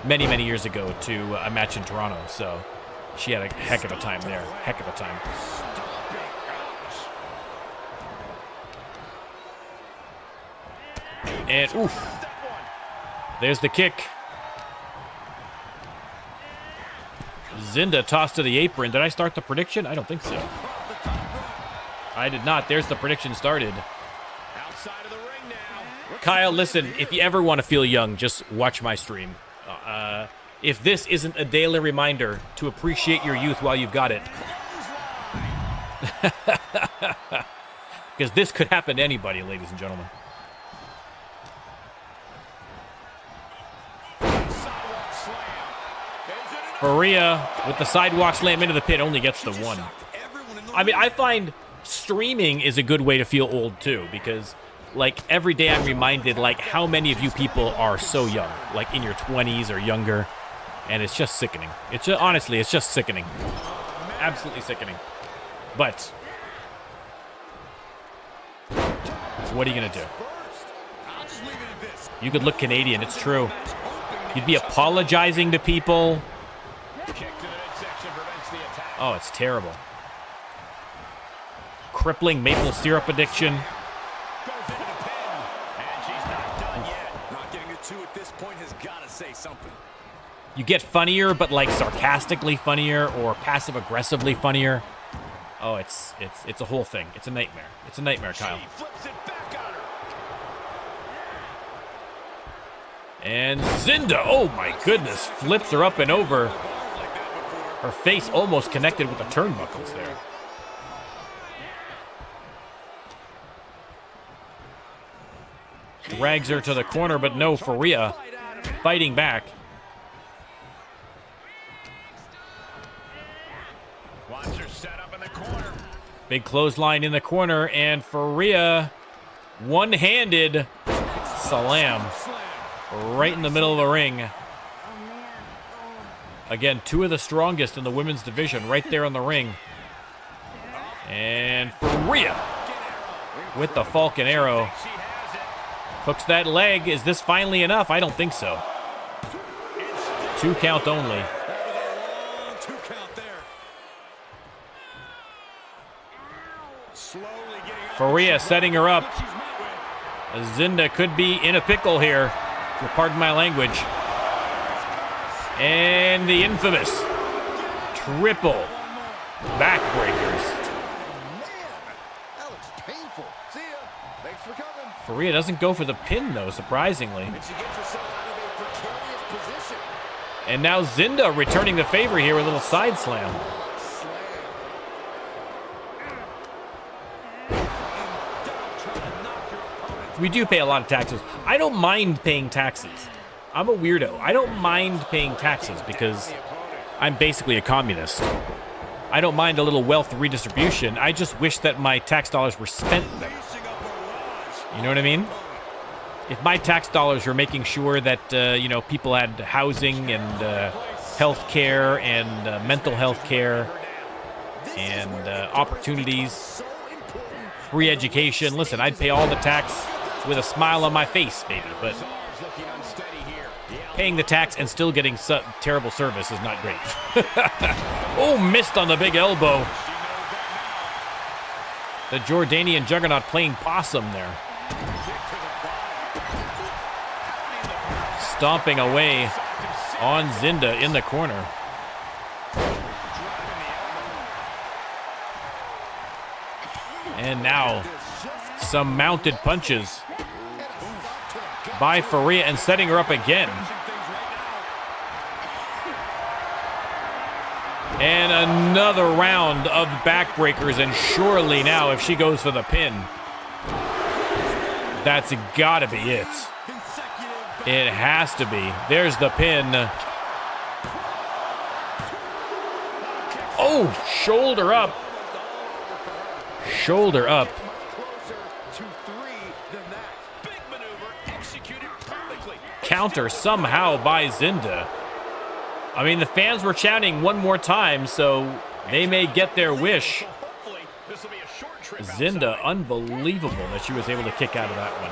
many years ago, to a match in Toronto. So she had a heck of a time there. Heck of a time. And oof, there's the kick. Zinda tossed to the apron. Did I start the prediction? I don't think so. I did not. There's the prediction started. Kyle, listen, if you ever want to feel young, just watch my stream. If this isn't a daily reminder to appreciate your youth while you've got it. Because this could happen to anybody, ladies and gentlemen. Faria with the sidewalk slam into the pit only gets the one. I mean, I find streaming is a good way to feel old too, because like every day I'm reminded like how many of you people are so young, like in your 20s or younger, and it's just sickening. It's just, honestly, it's just sickening. Absolutely sickening. But what are you gonna do? You could look Canadian, it's true. You'd be apologizing to people. Oh, it's terrible. Crippling maple syrup addiction. You get funnier, but like sarcastically funnier or passive aggressively funnier. Oh, it's a whole thing. It's a nightmare. It's a nightmare, Kyle. And Zinda, oh my goodness, flips her up and over. Her face almost connected with the turnbuckles there. Drags her to the corner, but no, Faria fighting back. Monster set up in the corner. Big clothesline in the corner, and Faria, one-handed slam right in the middle of the ring. Again, two of the strongest in the women's division right there in the ring. And Faria with the Falcon Arrow. Hooks that leg. Is this finally enough? I don't think so. 2 count only. Faria setting her up. Zinda could be in a pickle here. Pardon my language. And the infamous triple backbreakers. Faria doesn't go for the pin, though, surprisingly. And now Zinda returning the favor here with a little side slam. We do pay a lot of taxes. I don't mind paying taxes. I'm a weirdo. I don't mind paying taxes because I'm basically a communist. I don't mind a little wealth redistribution. I just wish that my tax dollars were spent better. You know what I mean? If my tax dollars were making sure that, you know, people had housing and health care and mental health care and opportunities, free education. Listen, I'd pay all the tax with a smile on my face, maybe, but paying the tax and still getting terrible service is not great. Oh, missed on the big elbow. The Jordanian Juggernaut playing possum there. Stomping away on Zinda in the corner. And now some mounted punches by Faria and setting her up again. And another round of backbreakers, and surely now if she goes for the pin, that's gotta be it. It has to be. There's the pin. Oh, shoulder up. Shoulder up. Counter somehow by Zinda. I mean, the fans were chanting one more time, so they may get their wish. Zinda, unbelievable that she was able to kick out of that one.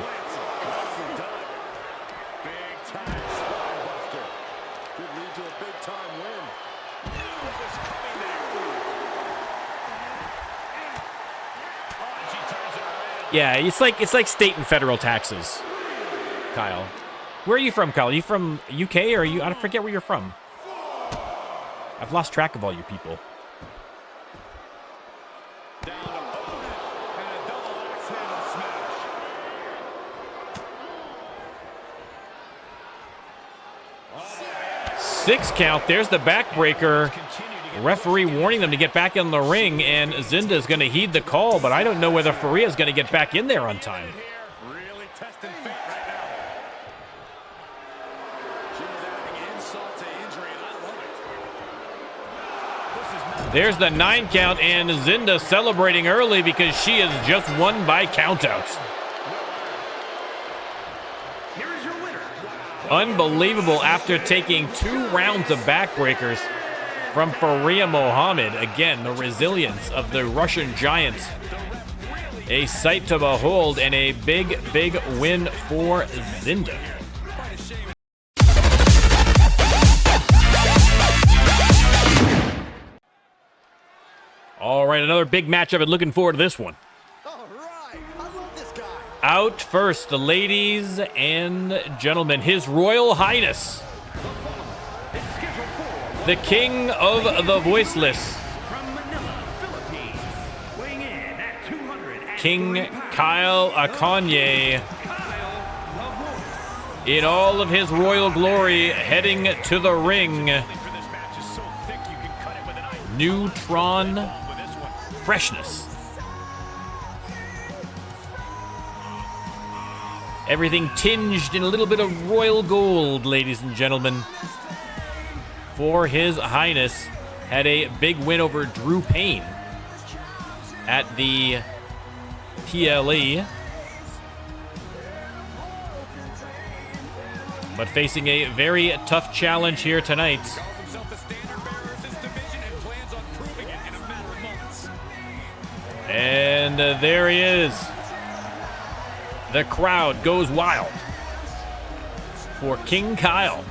Yeah, it's like state and federal taxes, Kyle. Where are you from, Kyle? Are you from UK or are you? I forget where you're from. I've lost track of all you people. Six count. There's the backbreaker. Referee warning them to get back in the ring, and Zinda is going to heed the call, but I don't know whether Faria is going to get back in there on time. There's the 9 count, and Zinda celebrating early because she has just won by countouts. Unbelievable after taking 2 rounds of backbreakers from Faria Mohammed. Again, the resilience of the Russian giant. A sight to behold and a big, big win for Zinda. All right, another big matchup and looking forward to this one. All right, I love this guy. Out first, the ladies and gentlemen, His Royal Highness, the King of the Voiceless, King Kyle Akanye, in all of his royal glory, heading to the ring. Neutron freshness. Everything tinged in a little bit of royal gold, ladies and gentlemen. For His Highness, had a big win over Drew Payne at the PLE. But facing a very tough challenge here tonight. And there he is. The crowd goes wild for King Kyle.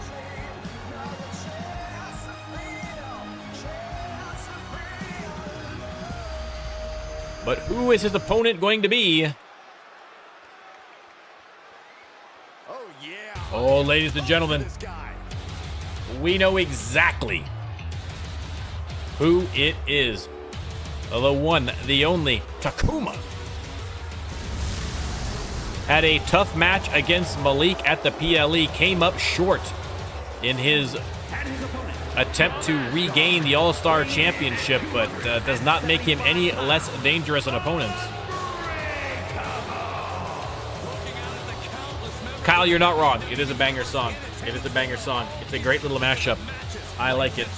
But who is his opponent going to be? Oh, ladies and gentlemen, we know exactly who it is. The one, the only, Takuma. Had a tough match against Malik at the PLE, came up short in his attempt to regain the All-Star Championship, but does not make him any less dangerous an opponent. Kyle, you're not wrong. It is a banger song. It is a banger song. It's a great little mashup. I like it.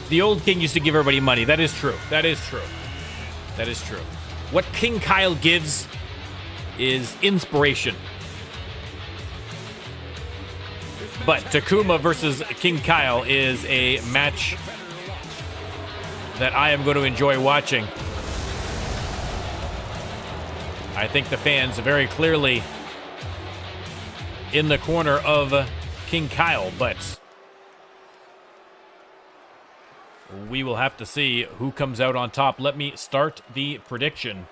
The old king used to give everybody money. That is true. That is true. That is true. What King Kyle gives is inspiration. But Takuma versus King Kyle is a match that I am going to enjoy watching. I think the fans are very clearly in the corner of King Kyle, but we will have to see who comes out on top. Let me start the prediction.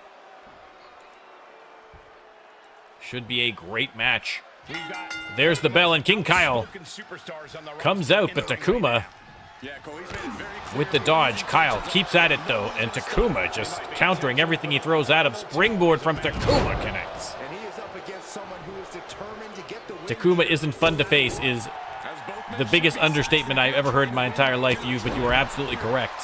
Should be a great match. There's the bell, and King Kyle comes out, but Takuma with the dodge. Kyle keeps at it, though, and Takuma just countering everything he throws at him. Springboard from Takuma connects. Takuma isn't fun to face is the biggest understatement I've ever heard in my entire life used, but you are absolutely correct.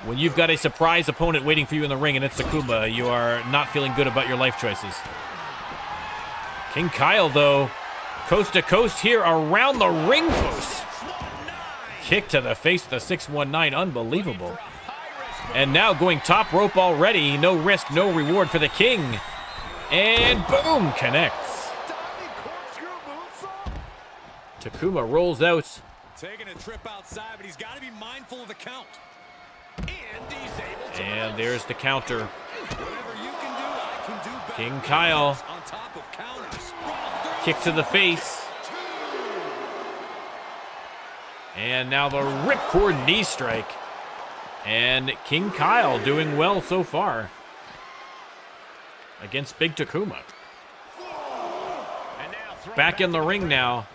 When you've got a surprise opponent waiting for you in the ring and it's Takuma, you are not feeling good about your life choices. King Kyle, though, coast to coast here around the ring post. Kick to the face of the 619, unbelievable. And now going top rope already. No risk, no reward for the king. And boom, connects. Takuma rolls out. Taking a trip outside, but he's got to be mindful of the count. And there's the counter. Whatever you can do, I can do better. King Kyle. On top of counters. Kick to the face. And now the ripcord knee strike. And King Kyle doing well so far against Big Takuma. Back in the ring now.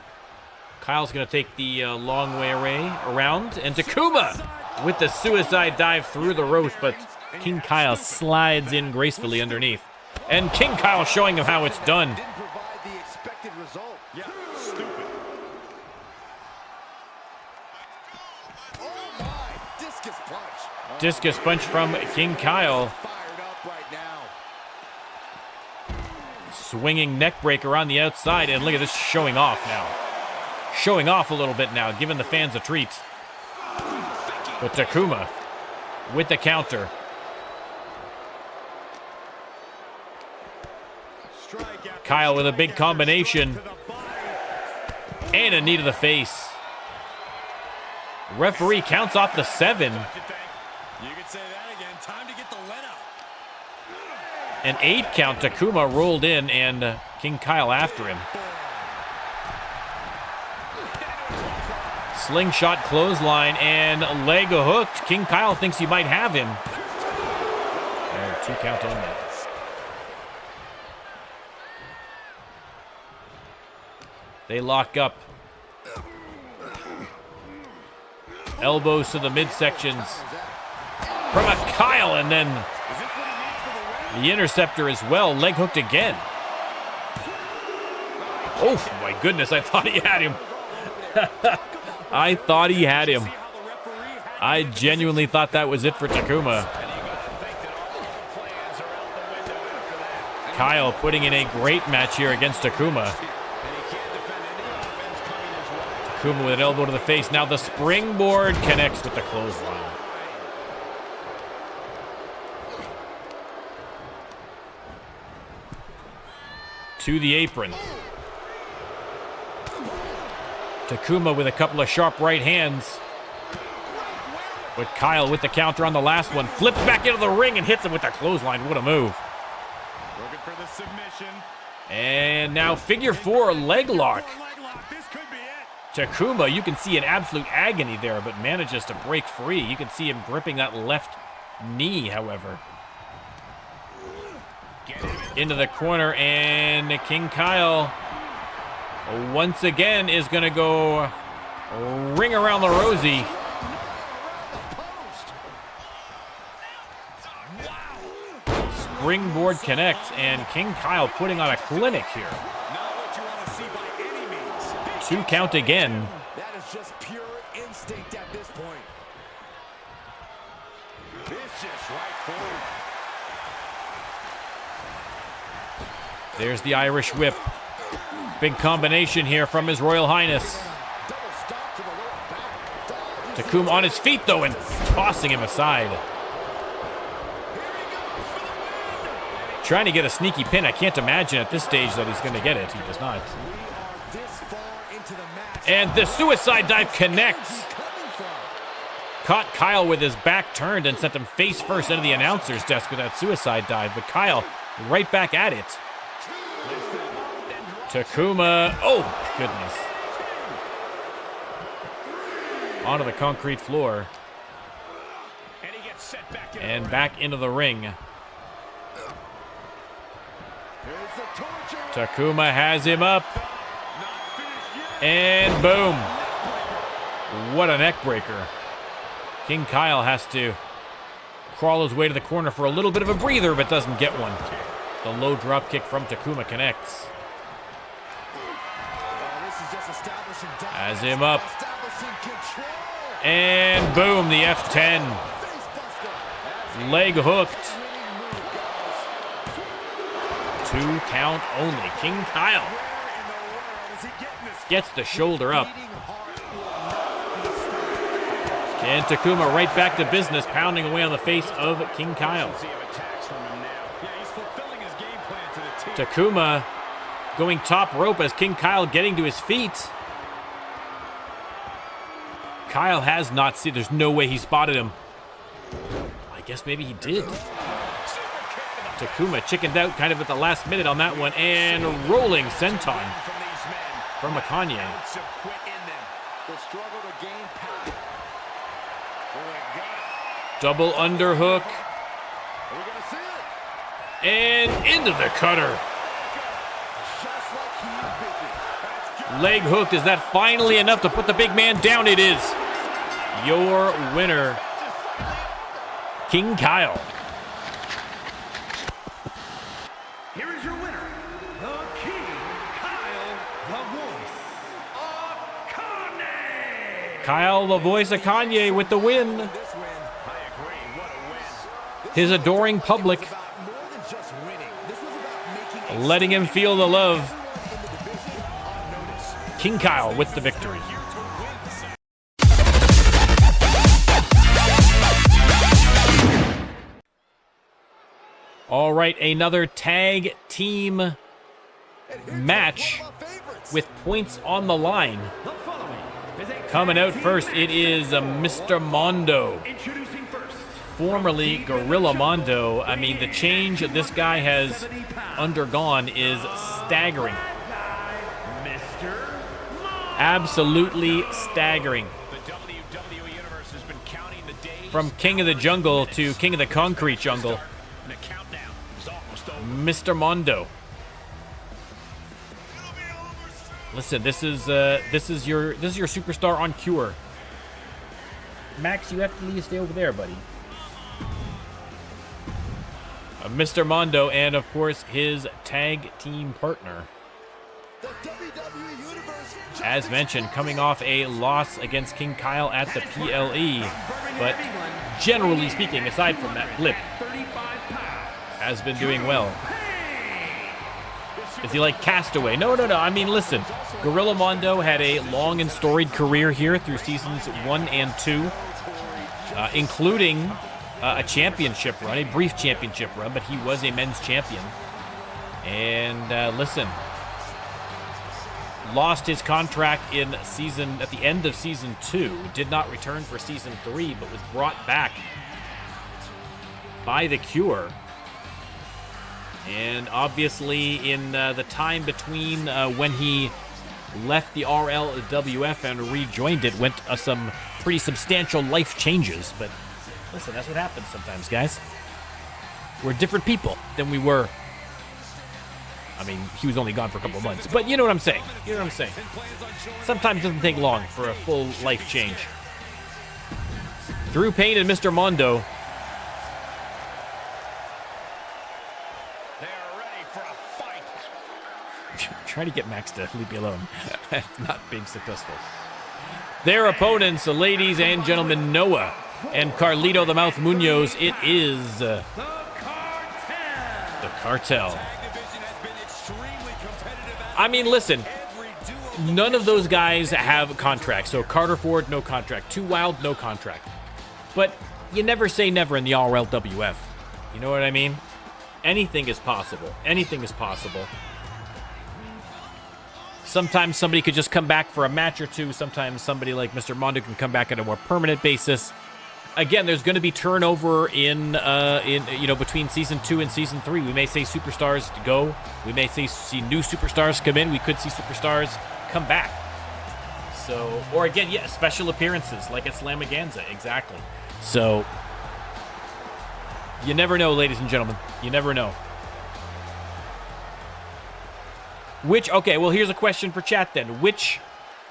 Kyle's going to take the long way around. And Takuma with the suicide dive through the ropes, but King Kyle slides in gracefully underneath. And King Kyle showing him how it's done. Didn't provide the expected result. Yeah, stupid. Oh my, discus punch. Discus punch from King Kyle. Fired up right now. Swinging neck breaker on the outside, and look at this showing off now. Showing off a little bit now, giving the fans a treat. But Takuma with the counter. Kyle with a big combination. And a knee to the face. Referee counts off the 7. You can say that again. Time to get the let out. An 8 count. Takuma rolled in, and King Kyle after him. Slingshot clothesline and leg hooked. King Kyle thinks he might have him. And 2 count on that. They lock up. Elbows to the midsections from a Kyle, and then the interceptor as well. Leg hooked again. Oh my goodness, I thought he had him. I thought he had him. I genuinely thought that was it for Takuma. Kyle putting in a great match here against Takuma. Takuma with an elbow to the face. Now the springboard connects with the clothesline. To the apron. Takuma with a couple of sharp right hands. But Kyle with the counter on the last one. Flips back into the ring and hits him with the clothesline. What a move. Looking for the submission. And now figure four leg lock. This could be it. Takuma, you can see an absolute agony there, but manages to break free. You can see him gripping that left knee, however. Into the corner, and King Kyle once again is going to go ring around the rosy. Springboard connects, and King Kyle putting on a clinic here. Not what you want to see by any means. 2 count again. That is just pure instinct at this point. Vicious right forward. There's the Irish whip. Big combination here from His Royal Highness. Takuma on his feet, though, and tossing him aside. Trying to get a sneaky pin. I can't imagine at this stage that he's going to get it. He does not. And the suicide dive connects. Caught Kyle with his back turned and sent him face first into the announcer's desk with that suicide dive. But Kyle right back at it. Takuma, oh goodness. Onto the concrete floor. And back into the ring. Takuma has him up. And boom. What a neck breaker. King Kyle has to crawl his way to the corner for a little bit of a breather, but doesn't get one. The low drop kick from Takuma connects. Has him up. And boom, the F10. Leg hooked. 2 count only. King Kyle gets the shoulder up. And Takuma right back to business, pounding away on the face of King Kyle. Takuma going top rope as King Kyle getting to his feet. Kyle has not seen, there's no way he spotted him. I guess maybe he did. Takuma chickened out kind of at the last minute on that one, and rolling senton from Kanye. Double underhook. And into the cutter. Leg hooked. Is that finally enough to put the big man down? It is. Your winner, King Kyle. Here is your winner, the King Kyle, the voice of Kanye. Kyle, the voice of Kanye, with the win. His adoring public letting him feel the love. King Kyle with the victory. All right, another tag team match with points on the line. Coming out first, it is Mr. Mondo, formerly Gorilla Mondo. I mean, the change this guy has undergone is staggering. Absolutely staggering. The WWE Universe has been counting the days. From King of the Jungle to King of the Concrete Jungle. The countdown is almost over. Mr. Mondo. Listen, this is your superstar on Cure. Max, you have to stay over there, buddy. Mr. Mondo, and of course his tag team partner. As mentioned, coming off a loss against King Kyle at the PLE, but generally speaking, aside from that blip, has been doing well. Is he like Castaway? No. I mean, listen, Gorilla Mondo had a long and storied career here through seasons 1 and 2, including a championship run, a brief championship run, but he was a men's champion. And listen, lost his contract at the end of season 2, did not return for season 3, but was brought back by the C.U.R.E. And obviously in the time between when he left the RLWF and rejoined it, went some pretty substantial life changes. But listen, that's what happens sometimes, guys. We're different people than we were. I mean, he was only gone for a couple of months, but you know what I'm saying. Sometimes it doesn't take long for a full life change. Drew Payne and Mr. Mondo. Trying to get Max to leave me alone. Not being successful. Their opponents, ladies and gentlemen, Noah and Carlito the Mouth Munoz. It is the Cartel. I mean, listen, none of those guys have contracts. So Carter Ford, no contract. Too Wild, no contract. But you never say never in the RLWF. You know what I mean? Anything is possible. Anything is possible. Sometimes somebody could just come back for a match or two. Sometimes somebody like Mr. Mondo can come back on a more permanent basis. Again, there's going to be turnover in between season 2 and season 3. We may see superstars go. We may see new superstars come in. We could see superstars come back. So, or again, yeah, special appearances like at Slamaganza, exactly. So, you never know, ladies and gentlemen. You never know. Okay, well, here's a question for chat then. Which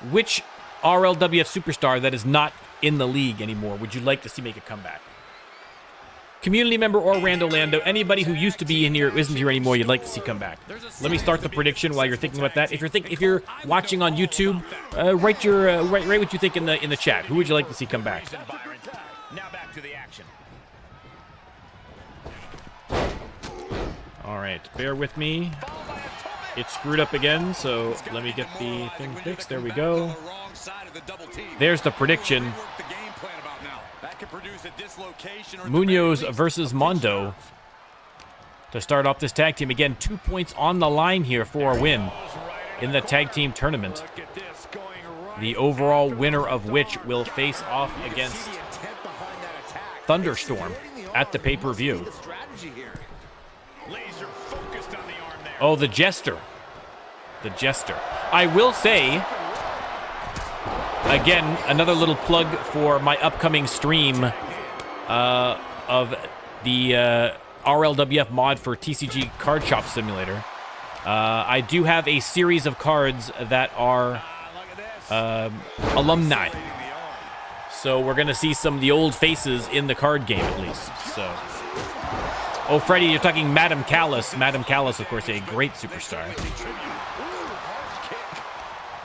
RLWF superstar that is not in the league anymore would you like to see make a comeback? Community member or Rando Lando, anybody who used to be in here isn't here anymore you'd like to see come back. Let me start the prediction while you're thinking about that. If you're watching on YouTube, write what you think in the chat. Who would you like to see come back? Now back to the action. All right, bear with me. It's screwed up again, so let me get the thing fixed. There we go. There's the prediction. Munoz versus Mondo to start off this tag team. Again, 2 points on the line here for a win in the tag team tournament. The overall winner of which will face off against Thunderstorm at the pay-per-view. Oh, the Jester. The Jester. I will say, again, another little plug for my upcoming stream of the RLWF mod for TCG Card Shop Simulator. I do have a series of cards that are alumni. So we're going to see some of the old faces in the card game at least. So... Oh, Freddie, you're talking Madam Callis. Madam Callis, of course, a great superstar.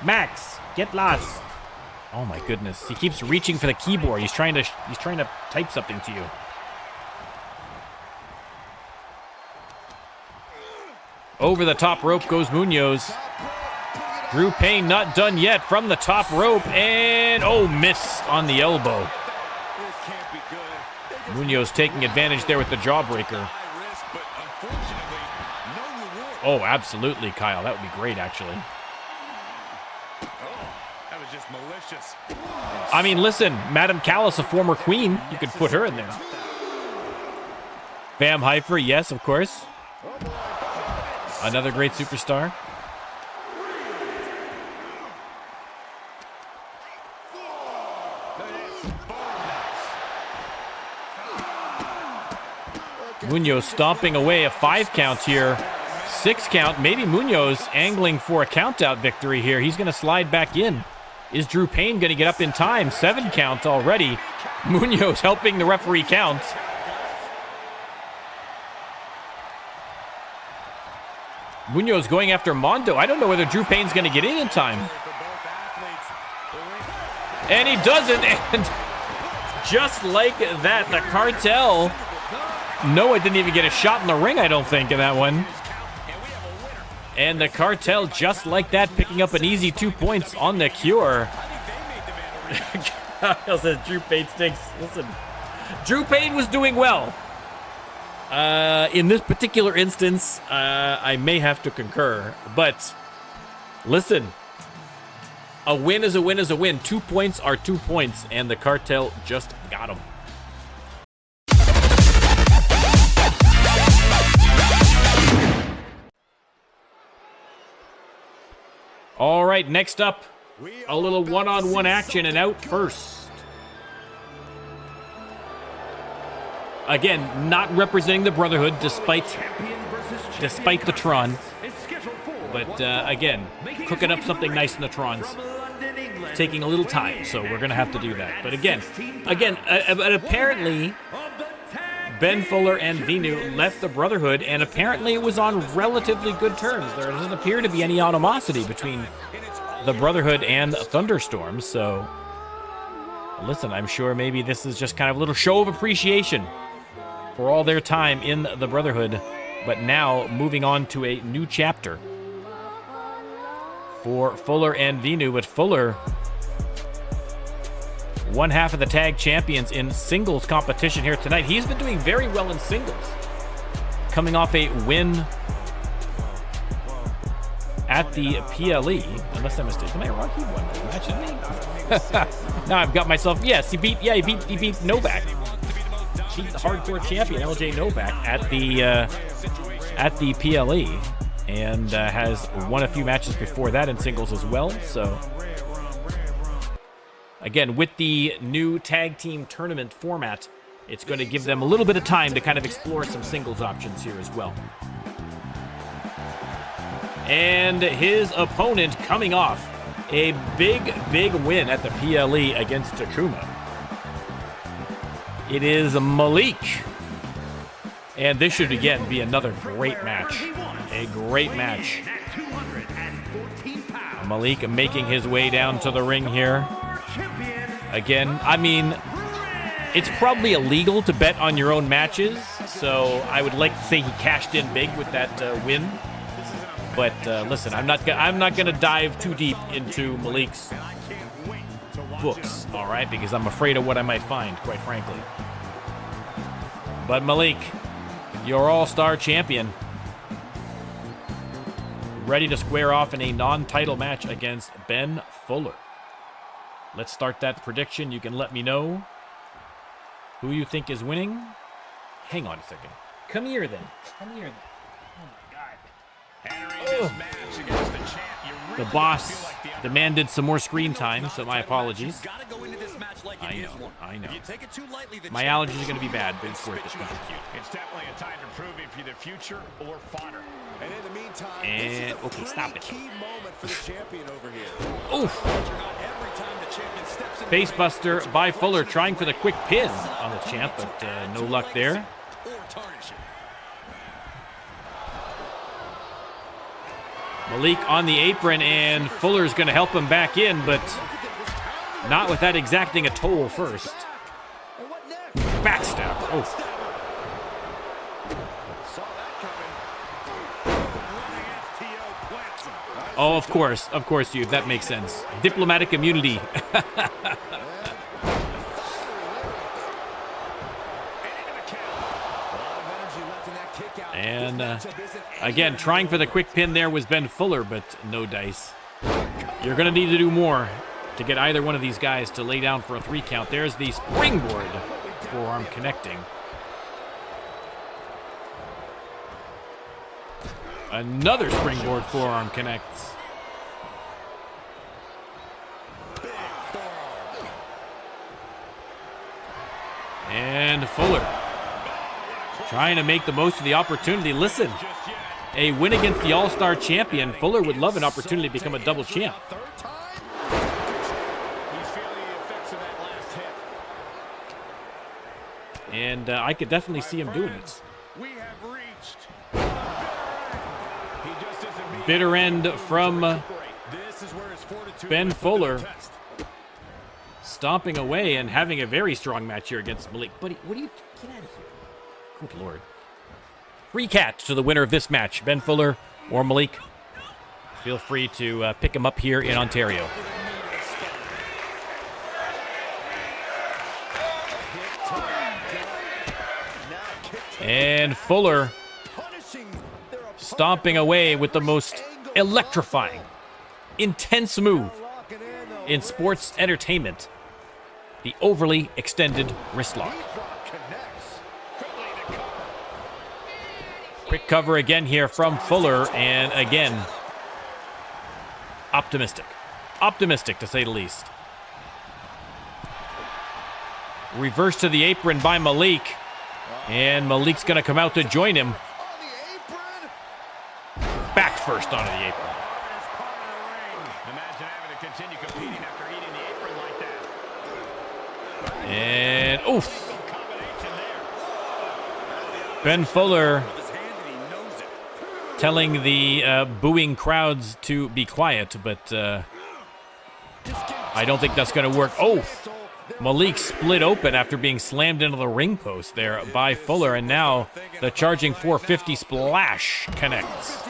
Max, get lost. Oh my goodness, he keeps reaching for the keyboard. He's trying to type something to you. Over the top rope goes Munoz. Drew Payne not done yet from the top rope, and oh, missed on the elbow. Munoz taking advantage there with the jawbreaker. Oh, absolutely, Kyle. That would be great, actually. That was just malicious. I mean, listen, Madam Callis, a former queen. You could put her in there. Bam Heifer, yes, of course. Another great superstar. Munoz stomping away, a 5 count here. 6 count, maybe Munoz angling for a count-out victory here. He's going to slide back in. Is Drew Payne going to get up in time? 7 count already. Munoz helping the referee count. Munoz going after Mondo. I don't know whether Drew Payne's going to get in time. And he doesn't, and just like that, the Cartel... Noah didn't even get a shot in the ring, I don't think, in that one. And the Cartel, just like that, picking up an easy 2 points on the C.U.R.E. Kyle says Drew Payne stinks. Listen, Drew Payne was doing well. In this particular instance, I may have to concur. But listen, a win is a win is a win. 2 points are 2 points, and the Cartel just got them. All right, next up, a little one-on-one action, and out first. Again, not representing the Brotherhood despite the Tron. But again, cooking up something nice in the Trons. It's taking a little time, so we're going to have to do that. But again, apparently, Ben Fuller and Venu left the Brotherhood, and apparently it was on relatively good terms. There doesn't appear to be any animosity between the Brotherhood and Thunderstorm, so listen, I'm sure maybe this is just kind of a little show of appreciation for all their time in the Brotherhood, but now moving on to a new chapter for Fuller and Venu. But Fuller, one half of the tag champions in singles competition here tonight. He's been doing very well in singles, coming off a win at the PLE, unless I'm mistaken. Am I wrong? He won this match, didn't he? Now I've got myself. Yes, he beat Novak. Beat the hardcore champion LJ Novak at the PLE, and has won a few matches before that in singles as well. So again, with the new tag team tournament format, it's going to give them a little bit of time to kind of explore some singles options here as well. And his opponent coming off a big win at the PLE against Takuma. It is Malik. And this should again be another great match. A great match. Malik making his way down to the ring here. Again, I mean, it's probably illegal to bet on your own matches, so I would like to say he cashed in big with that win. But listen, I'm not gonna dive too deep into Malik's books, all right? Because I'm afraid of what I might find, quite frankly. But Malik, your All-Star Champion, ready to square off in a non-title match against Ben Fuller. Let's start that prediction. You can let me know who you think is winning. Hang on a second. Come here, then. Come here, then. Oh, my God. The boss demanded some more screen time, so my apologies. I know. My allergies are going to be bad, but it's worth it. It's definitely a time to prove if you're the future or fodder. And in the meantime, and okay, stop it. Key moment for the champion over here. Oof. Facebuster by Fuller, trying for the quick pin on the champ, but no luck there. Malik on the apron, and Fuller's going to help him back in, but not without exacting a toll first. Backstab. Oh. Oh, of course, dude. That makes sense. Diplomatic immunity. And again, trying for the quick pin there was Ben Fuller, but no dice. You're going to need to do more to get either one of these guys to lay down for a 3 count. There's the springboard, forearm connecting. Another springboard forearm connects. And Fuller trying to make the most of the opportunity. Listen, a win against the All-Star Champion. Fuller would love an opportunity to become a double champ. And I could definitely see him doing it. Bitter end from Ben Fuller, stomping away and having a very strong match here against Malik. Buddy, what do you... Get out of here. Good Lord. Free cat to the winner of this match, Ben Fuller or Malik. Feel free to pick him up here in Ontario. And Fuller stomping away with the most electrifying, intense move in sports entertainment. The overly extended wrist lock. Quick cover again here from Fuller, and again, optimistic. Optimistic, to say the least. Reverse to the apron by Malik, and Malik's going to come out to join him. Back first onto the apron. Imagine having to continue competing after eating the apron like that. And oof. Ben Fuller telling the booing crowds to be quiet, but I don't think that's going to work. Oh, Malik split open after being slammed into the ring post there by Fuller, and now the charging 450 splash connects.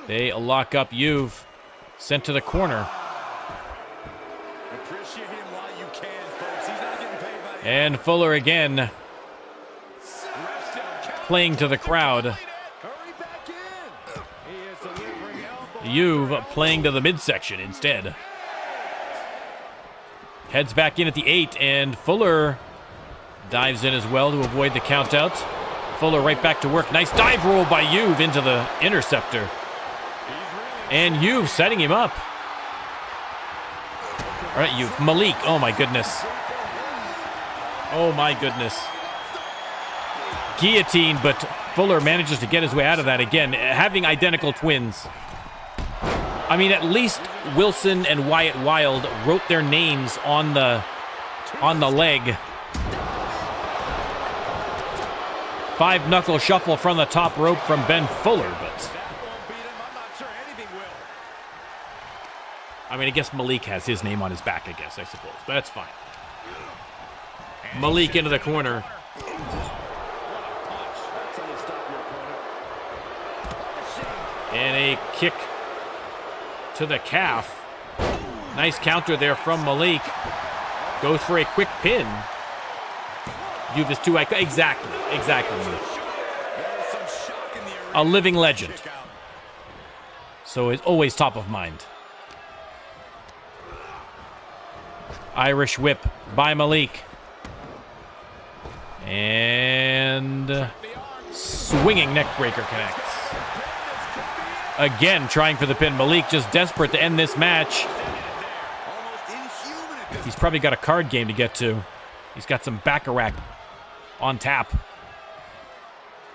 They lock up Juve, sent to the corner. Appreciate him while you can, folks. He's not getting paid by the And Fuller again playing to the crowd. Hurry back in. He is delivering elbow. Juve playing to the midsection instead. Heads back in at the 8, and Fuller dives in as well to avoid the countout. Fuller right back to work. Nice dive roll by Juve into the interceptor. And Juve setting him up. All right, Juve. Malik, oh my goodness. Oh my goodness. Guillotine, but Fuller manages to get his way out of that again, having identical twins. I mean, at least Wilson and Wyatt Wild wrote their names on the leg. 5-knuckle shuffle from the top rope from Ben Fuller, but I mean, I guess Malik has his name on his back, I guess, I suppose. But that's fine. Malik into the corner. And a kick to the calf. Nice counter there from Malik. Goes for a quick pin. Juve is too... Exactly. A living legend. So it's always top of mind. Irish whip by Malik. And swinging neckbreaker connects. Again, trying for the pin. Malik just desperate to end this match. He's probably got a card game to get to. He's got some Baccarat on tap.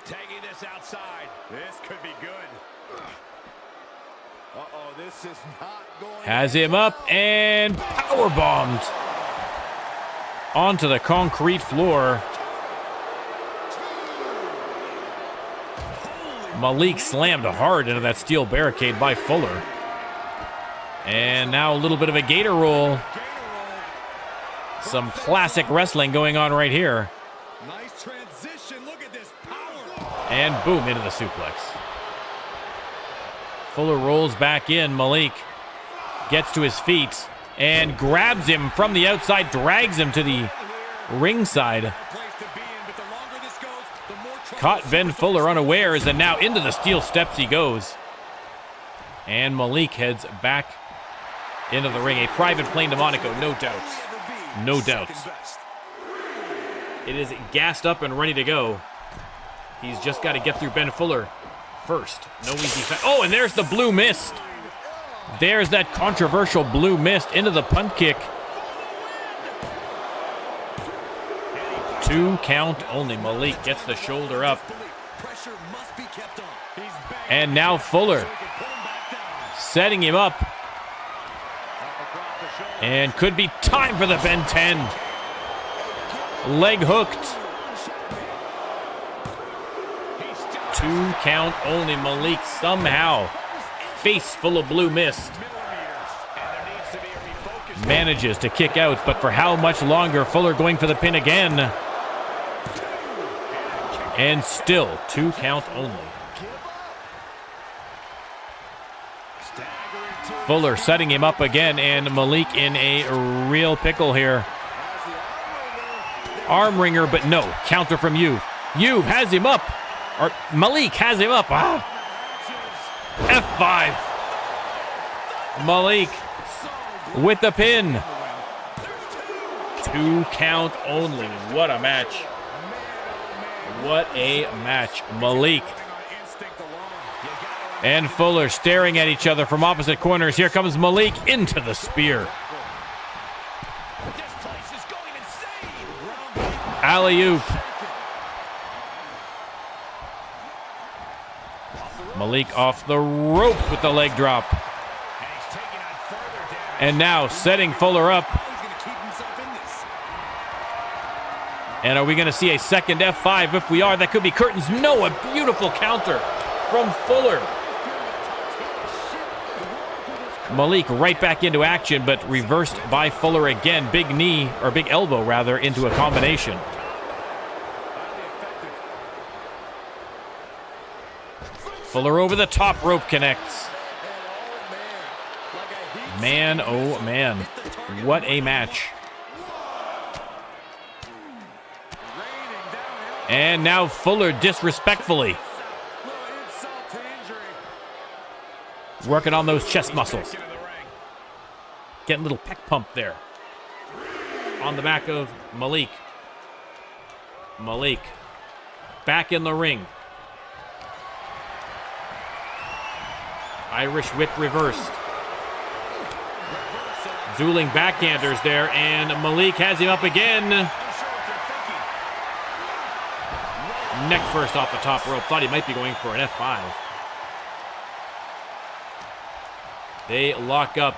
Tagging this outside. This could be good. Uh-oh, this is not going. Has him up and powerbombed onto the concrete floor. Malik slammed hard into that steel barricade by Fuller. And now a little bit of a gator roll. Some classic wrestling going on right here. Nice transition. Look at this power. And boom, into the suplex. Fuller rolls back in. Malik gets to his feet and grabs him from the outside, drags him to the ringside. Caught Ben Fuller unawares, and now into the steel steps he goes. And Malik heads back into the ring. A private plane to Monaco, no doubt. No doubt. It is gassed up and ready to go. He's just got to get through Ben Fuller first. No easy oh, and there's the blue mist. There's that controversial blue mist into the punt kick. 2 count only. Malik gets the shoulder up. And now Fuller setting him up. And could be time for the Ben 10. Leg hooked. 2 count only. Malik somehow, face full of blue mist, manages to kick out, but for how much longer? Fuller going for the pin again. And still 2 count only. Fuller setting him up again, and Malik in a real pickle here. Arm wringer, but no. Counter from you. You has him up. Or Malik has him up. Ah. F5. Malik with the pin. 2 count only. What a match. What a match. Malik and Fuller staring at each other from opposite corners. Here comes Malik into the spear. Alley-oop. Malik off the ropes with the leg drop. And now setting Fuller up. And are we going to see a second F5? If we are, that could be curtains. No, a beautiful counter from Fuller. Malik right back into action, but reversed by Fuller again. Big knee, or big elbow rather, into a combination. Fuller over the top rope connects. Man, oh man. What a match. And now Fuller disrespectfully working on those chest muscles. Getting a little pec pump there. On the back of Malik. Malik back in the ring. Irish whip reversed. Dueling backhanders there, and Malik has him up again. Neck first off the top rope. Thought he might be going for an F5. They lock up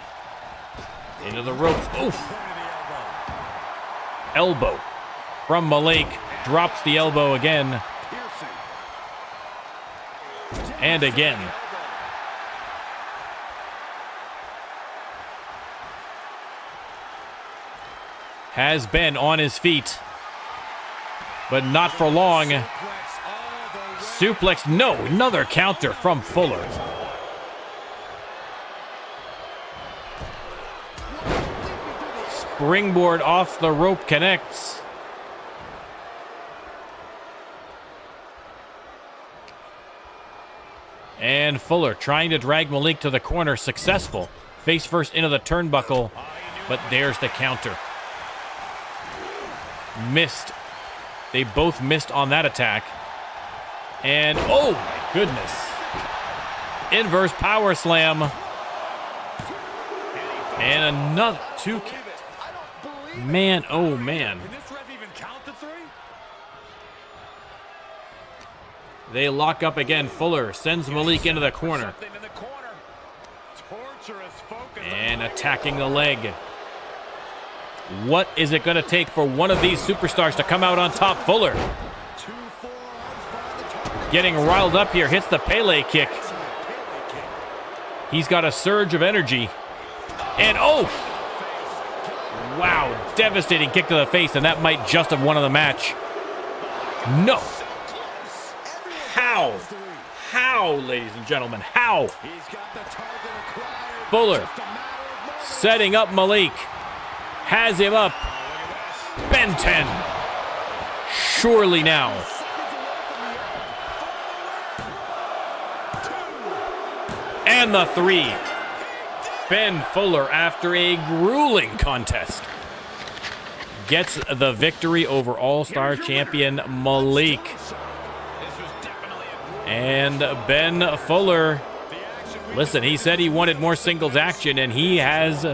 into the ropes. Oof. Elbow from Malik. Drops the elbow again. And again. Has been on his feet, but not for long. Suplex, no, another counter from Fuller. Springboard off the rope connects. And Fuller trying to drag Malik to the corner, successful. Face first into the turnbuckle, but there's the counter. Missed. They both missed on that attack. And, oh my goodness. Inverse power slam. And another 2 count. Man, oh man. They lock up again. Fuller sends Malik into the corner. And attacking the leg. What is it going to take for one of these superstars to come out on top? Fuller getting riled up here. Hits the Pele kick. He's got a surge of energy. And oh! Wow, devastating kick to the face, and that might just have won the match. No. How? How, ladies and gentlemen? How? Fuller setting up Malik. Has him up. Ben 10. Surely now. And the 3. Ben Fuller, after a grueling contest, gets the victory over All-Star Champion Malik. And Ben Fuller, listen, he said he wanted more singles action, and he has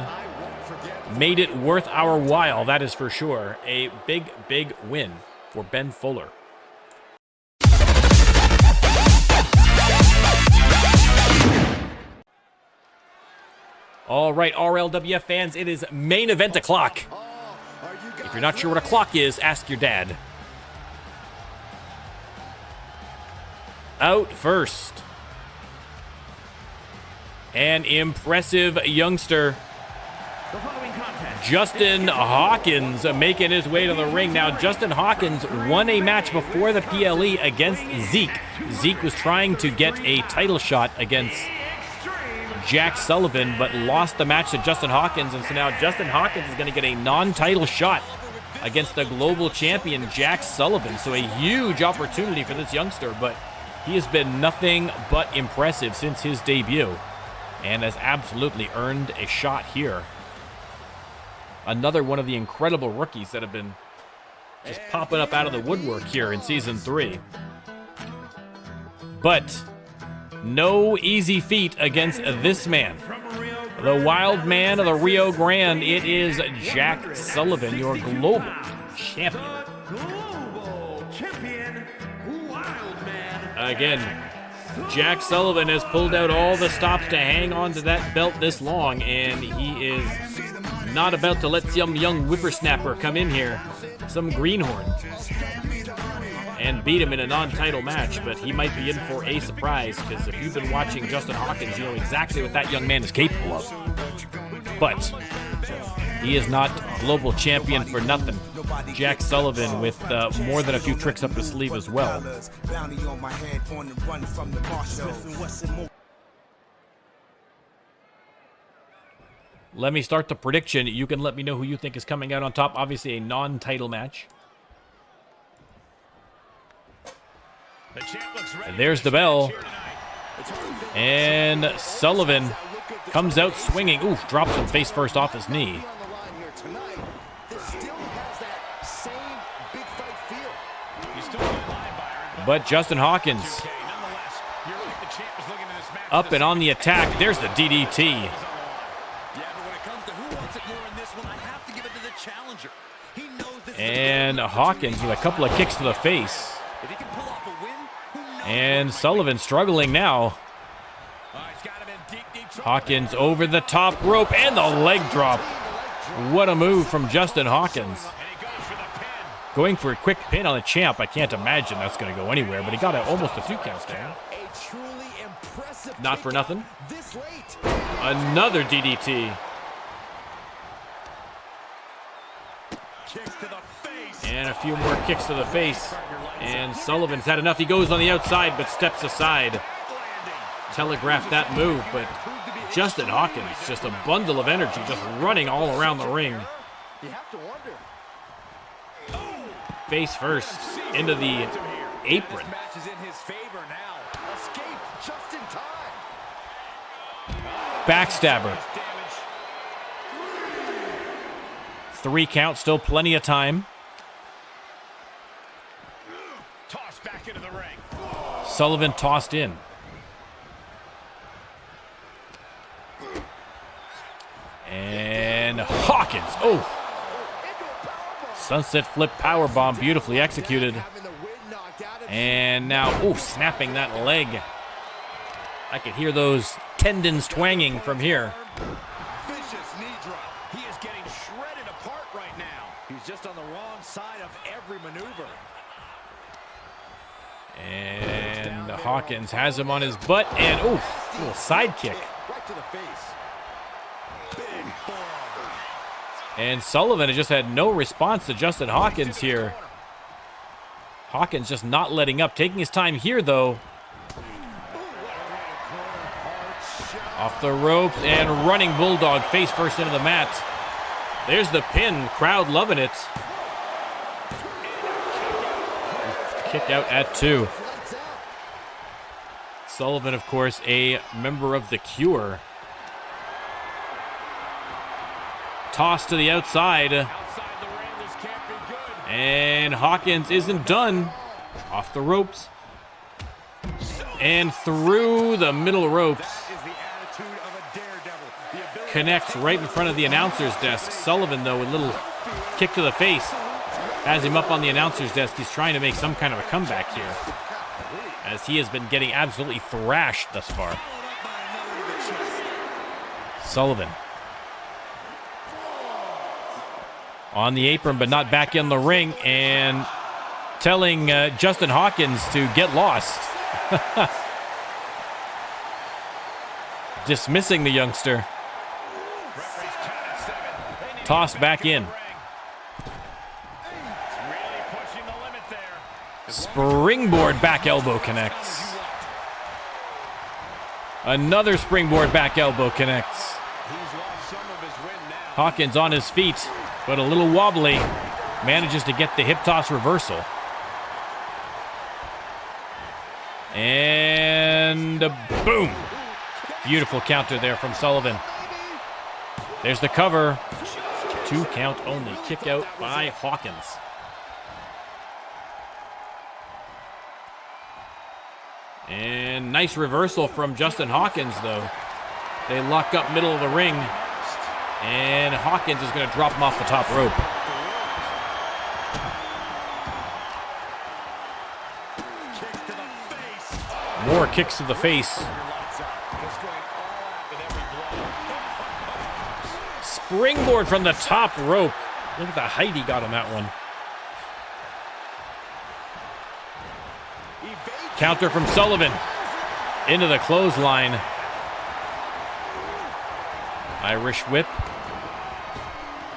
made it worth our while, that is for sure. A big, big win for Ben Fuller. All right, RLWF fans, it is main event o'clock. If you're not sure what a clock is, ask your dad. Out first. An impressive youngster. The following contest Justin Hawkins making his way to the ring. Now, Justin Hawkins won a match before the PLE against Zeke. Zeke was trying to get a title shot against Jack Sullivan, but lost the match to Justin Hawkins. And so now Justin Hawkins is going to get a non-title shot against the Global Champion Jack Sullivan. So a huge opportunity for this youngster, but he has been nothing but impressive since his debut and has absolutely earned a shot here. Another one of the incredible rookies that have been just popping up out of the woodwork here in Season 3. But no easy feat against this man. The wild man of the Rio Grande. It is Jack Sullivan, your global champion. Global Champion Wild Man. Again, Jack Sullivan has pulled out all the stops to hang on to that belt this long, and he is not about to let some young whippersnapper come in here, some greenhorn, and beat him in a non-title match. But he might be in for a surprise, because if you've been watching Justin Hawkins, you know exactly what that young man is capable of. But he is not global champion for nothing. Jack Sullivan with more than a few tricks up his sleeve as well. Let me start the prediction. You can let me know who you think is coming out on top. Obviously a non-title match. And there's the bell. And Sullivan comes out swinging. Oof, drops him face first off his knee. But Justin Hawkins up and on the attack. There's the DDT. And Hawkins with a couple of kicks to the face. And Sullivan struggling now. Hawkins over the top rope and the leg drop. What a move from Justin Hawkins. Going for a quick pin on the champ. I can't imagine that's going to go anywhere, but he got almost a 2 count there. Not for nothing. Another DDT. And a few more kicks to the face. And Sullivan's had enough. He goes on the outside, but steps aside. Telegraphed that move, but Justin Hawkins, just a bundle of energy, just running all around the ring. Face first into the apron. Backstabber. 3 count, still plenty of time. Sullivan tossed in. And Hawkins. Oh. Sunset flip powerbomb, beautifully executed. And now, oh, snapping that leg. I could hear those tendons twanging from here. Vicious knee drop. He is getting shredded apart right now. He's just on the wrong side of every maneuver. And Hawkins has him on his butt, and oh, little side kick. Right to the face. Big forearm. And Sullivan has just had no response to Justin Hawkins here. Hawkins just not letting up, taking his time here though. Off the ropes and running bulldog face first into the mat. There's the pin, crowd loving it. Kick out at 2. Sullivan, of course, a member of the C.U.R.E. Toss to the outside. And Hawkins isn't done. Off the ropes. And through the middle ropes. Connects right in front of the announcer's desk. Sullivan, though, with a little kick to the face. Has him up on the announcer's desk. He's trying to make some kind of a comeback here, as he has been getting absolutely thrashed thus far. Sullivan on the apron, but not back in the ring, and telling Justin Hawkins to get lost. Dismissing the youngster. Tossed back in. Really pushing the limit there. Springboard back elbow connects. Another springboard back elbow connects. He's lost some of his wind now. Hawkins on his feet, but a little wobbly. Manages to get the hip toss reversal. And boom. Beautiful counter there from Sullivan. There's the cover. 2 count only. Kick out by Hawkins. And nice reversal from Justin Hawkins, though. They lock up middle of the ring. And Hawkins is going to drop him off the top rope. More kicks to the face. Springboard from the top rope. Look at the height he got on that one. Counter from Sullivan. Into the clothesline. Irish whip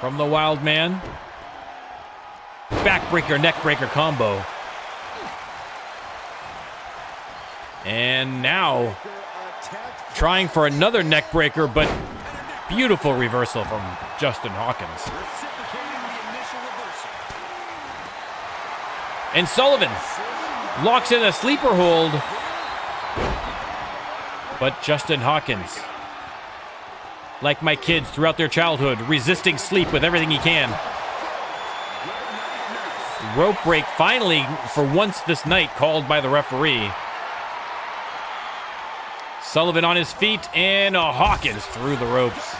from the Wild Man. Backbreaker, neckbreaker combo. And now trying for another neckbreaker, but beautiful reversal from Justin Hawkins. And Sullivan locks in a sleeper hold, but Justin Hawkins, like my kids throughout their childhood, resisting sleep with everything he can. Rope break finally, for once this night, called by the referee. Sullivan on his feet, and Hawkins through the ropes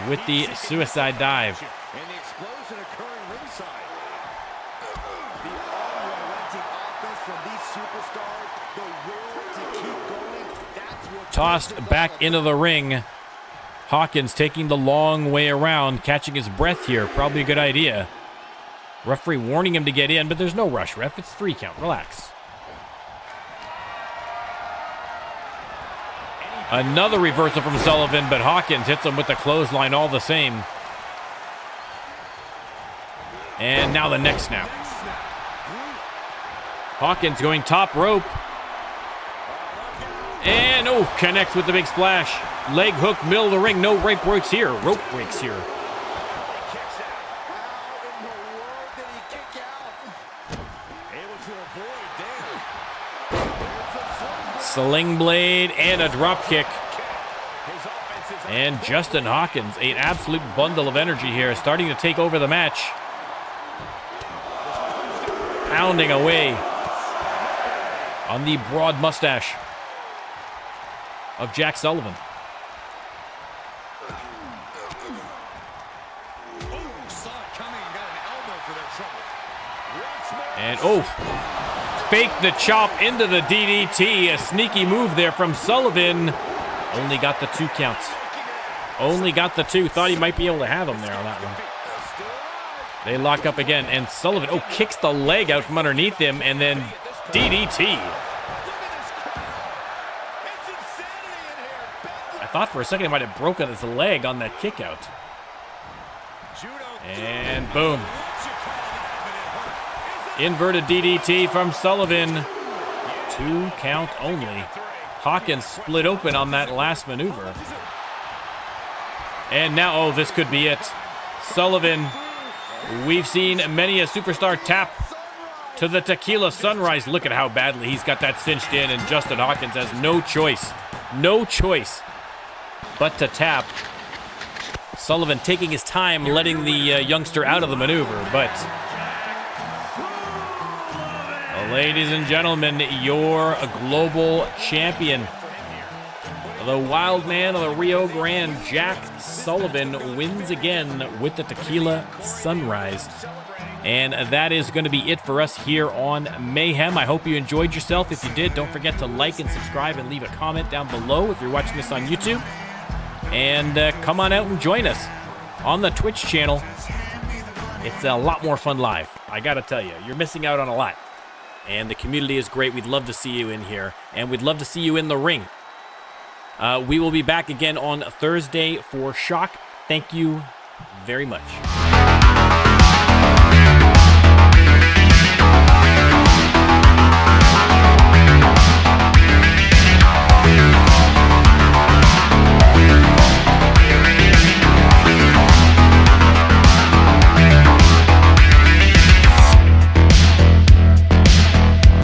with the suicide dive. And the explosion occurring ringside. The unrelenting offense from these superstars, the will to keep going, that's what... Tossed back into the ring. Hawkins taking the long way around, catching his breath here. Probably a good idea. Referee warning him to get in, but there's no rush, ref. It's 3 count. Relax. Another reversal from Sullivan, but Hawkins hits him with the clothesline all the same. And now the neck snap. Hawkins going top rope. And, connects with the big splash. Leg hook, middle of the ring. No rope breaks here. Rope breaks here. Sling blade and a drop kick. And Justin Hawkins, an absolute bundle of energy here, starting to take over the match. Pounding away on the broad mustache of Jack Sullivan. And fake the chop into the DDT. A sneaky move there from Sullivan. Only got the 2 counts. Only got the 2. Thought he might be able to have him there on that one. They lock up again, and Sullivan, kicks the leg out from underneath him, and then DDT. I thought for a second he might have broken his leg on that kick out. And boom. Inverted DDT from Sullivan. 2 count only. Hawkins split open on that last maneuver. And now, this could be it. Sullivan, we've seen many a superstar tap to the Tequila Sunrise. Look at how badly he's got that cinched in, and Justin Hawkins has no choice but to tap. Sullivan taking his time, letting the youngster out of the maneuver, but... Ladies and gentlemen, your global champion, the Wild Man of the Rio Grande, Jack Sullivan, wins again with the Tequila Sunrise. And that is going to be it for us here on Mayhem. I hope you enjoyed yourself. If you did, don't forget to like and subscribe and leave a comment down below if you're watching this on YouTube. And come on out and join us on the Twitch channel. It's a lot more fun live. I got to tell you, you're missing out on a lot. And the community is great. We'd love to see you in here. And we'd love to see you in the ring. We will be back again on Thursday for Shock. Thank you very much.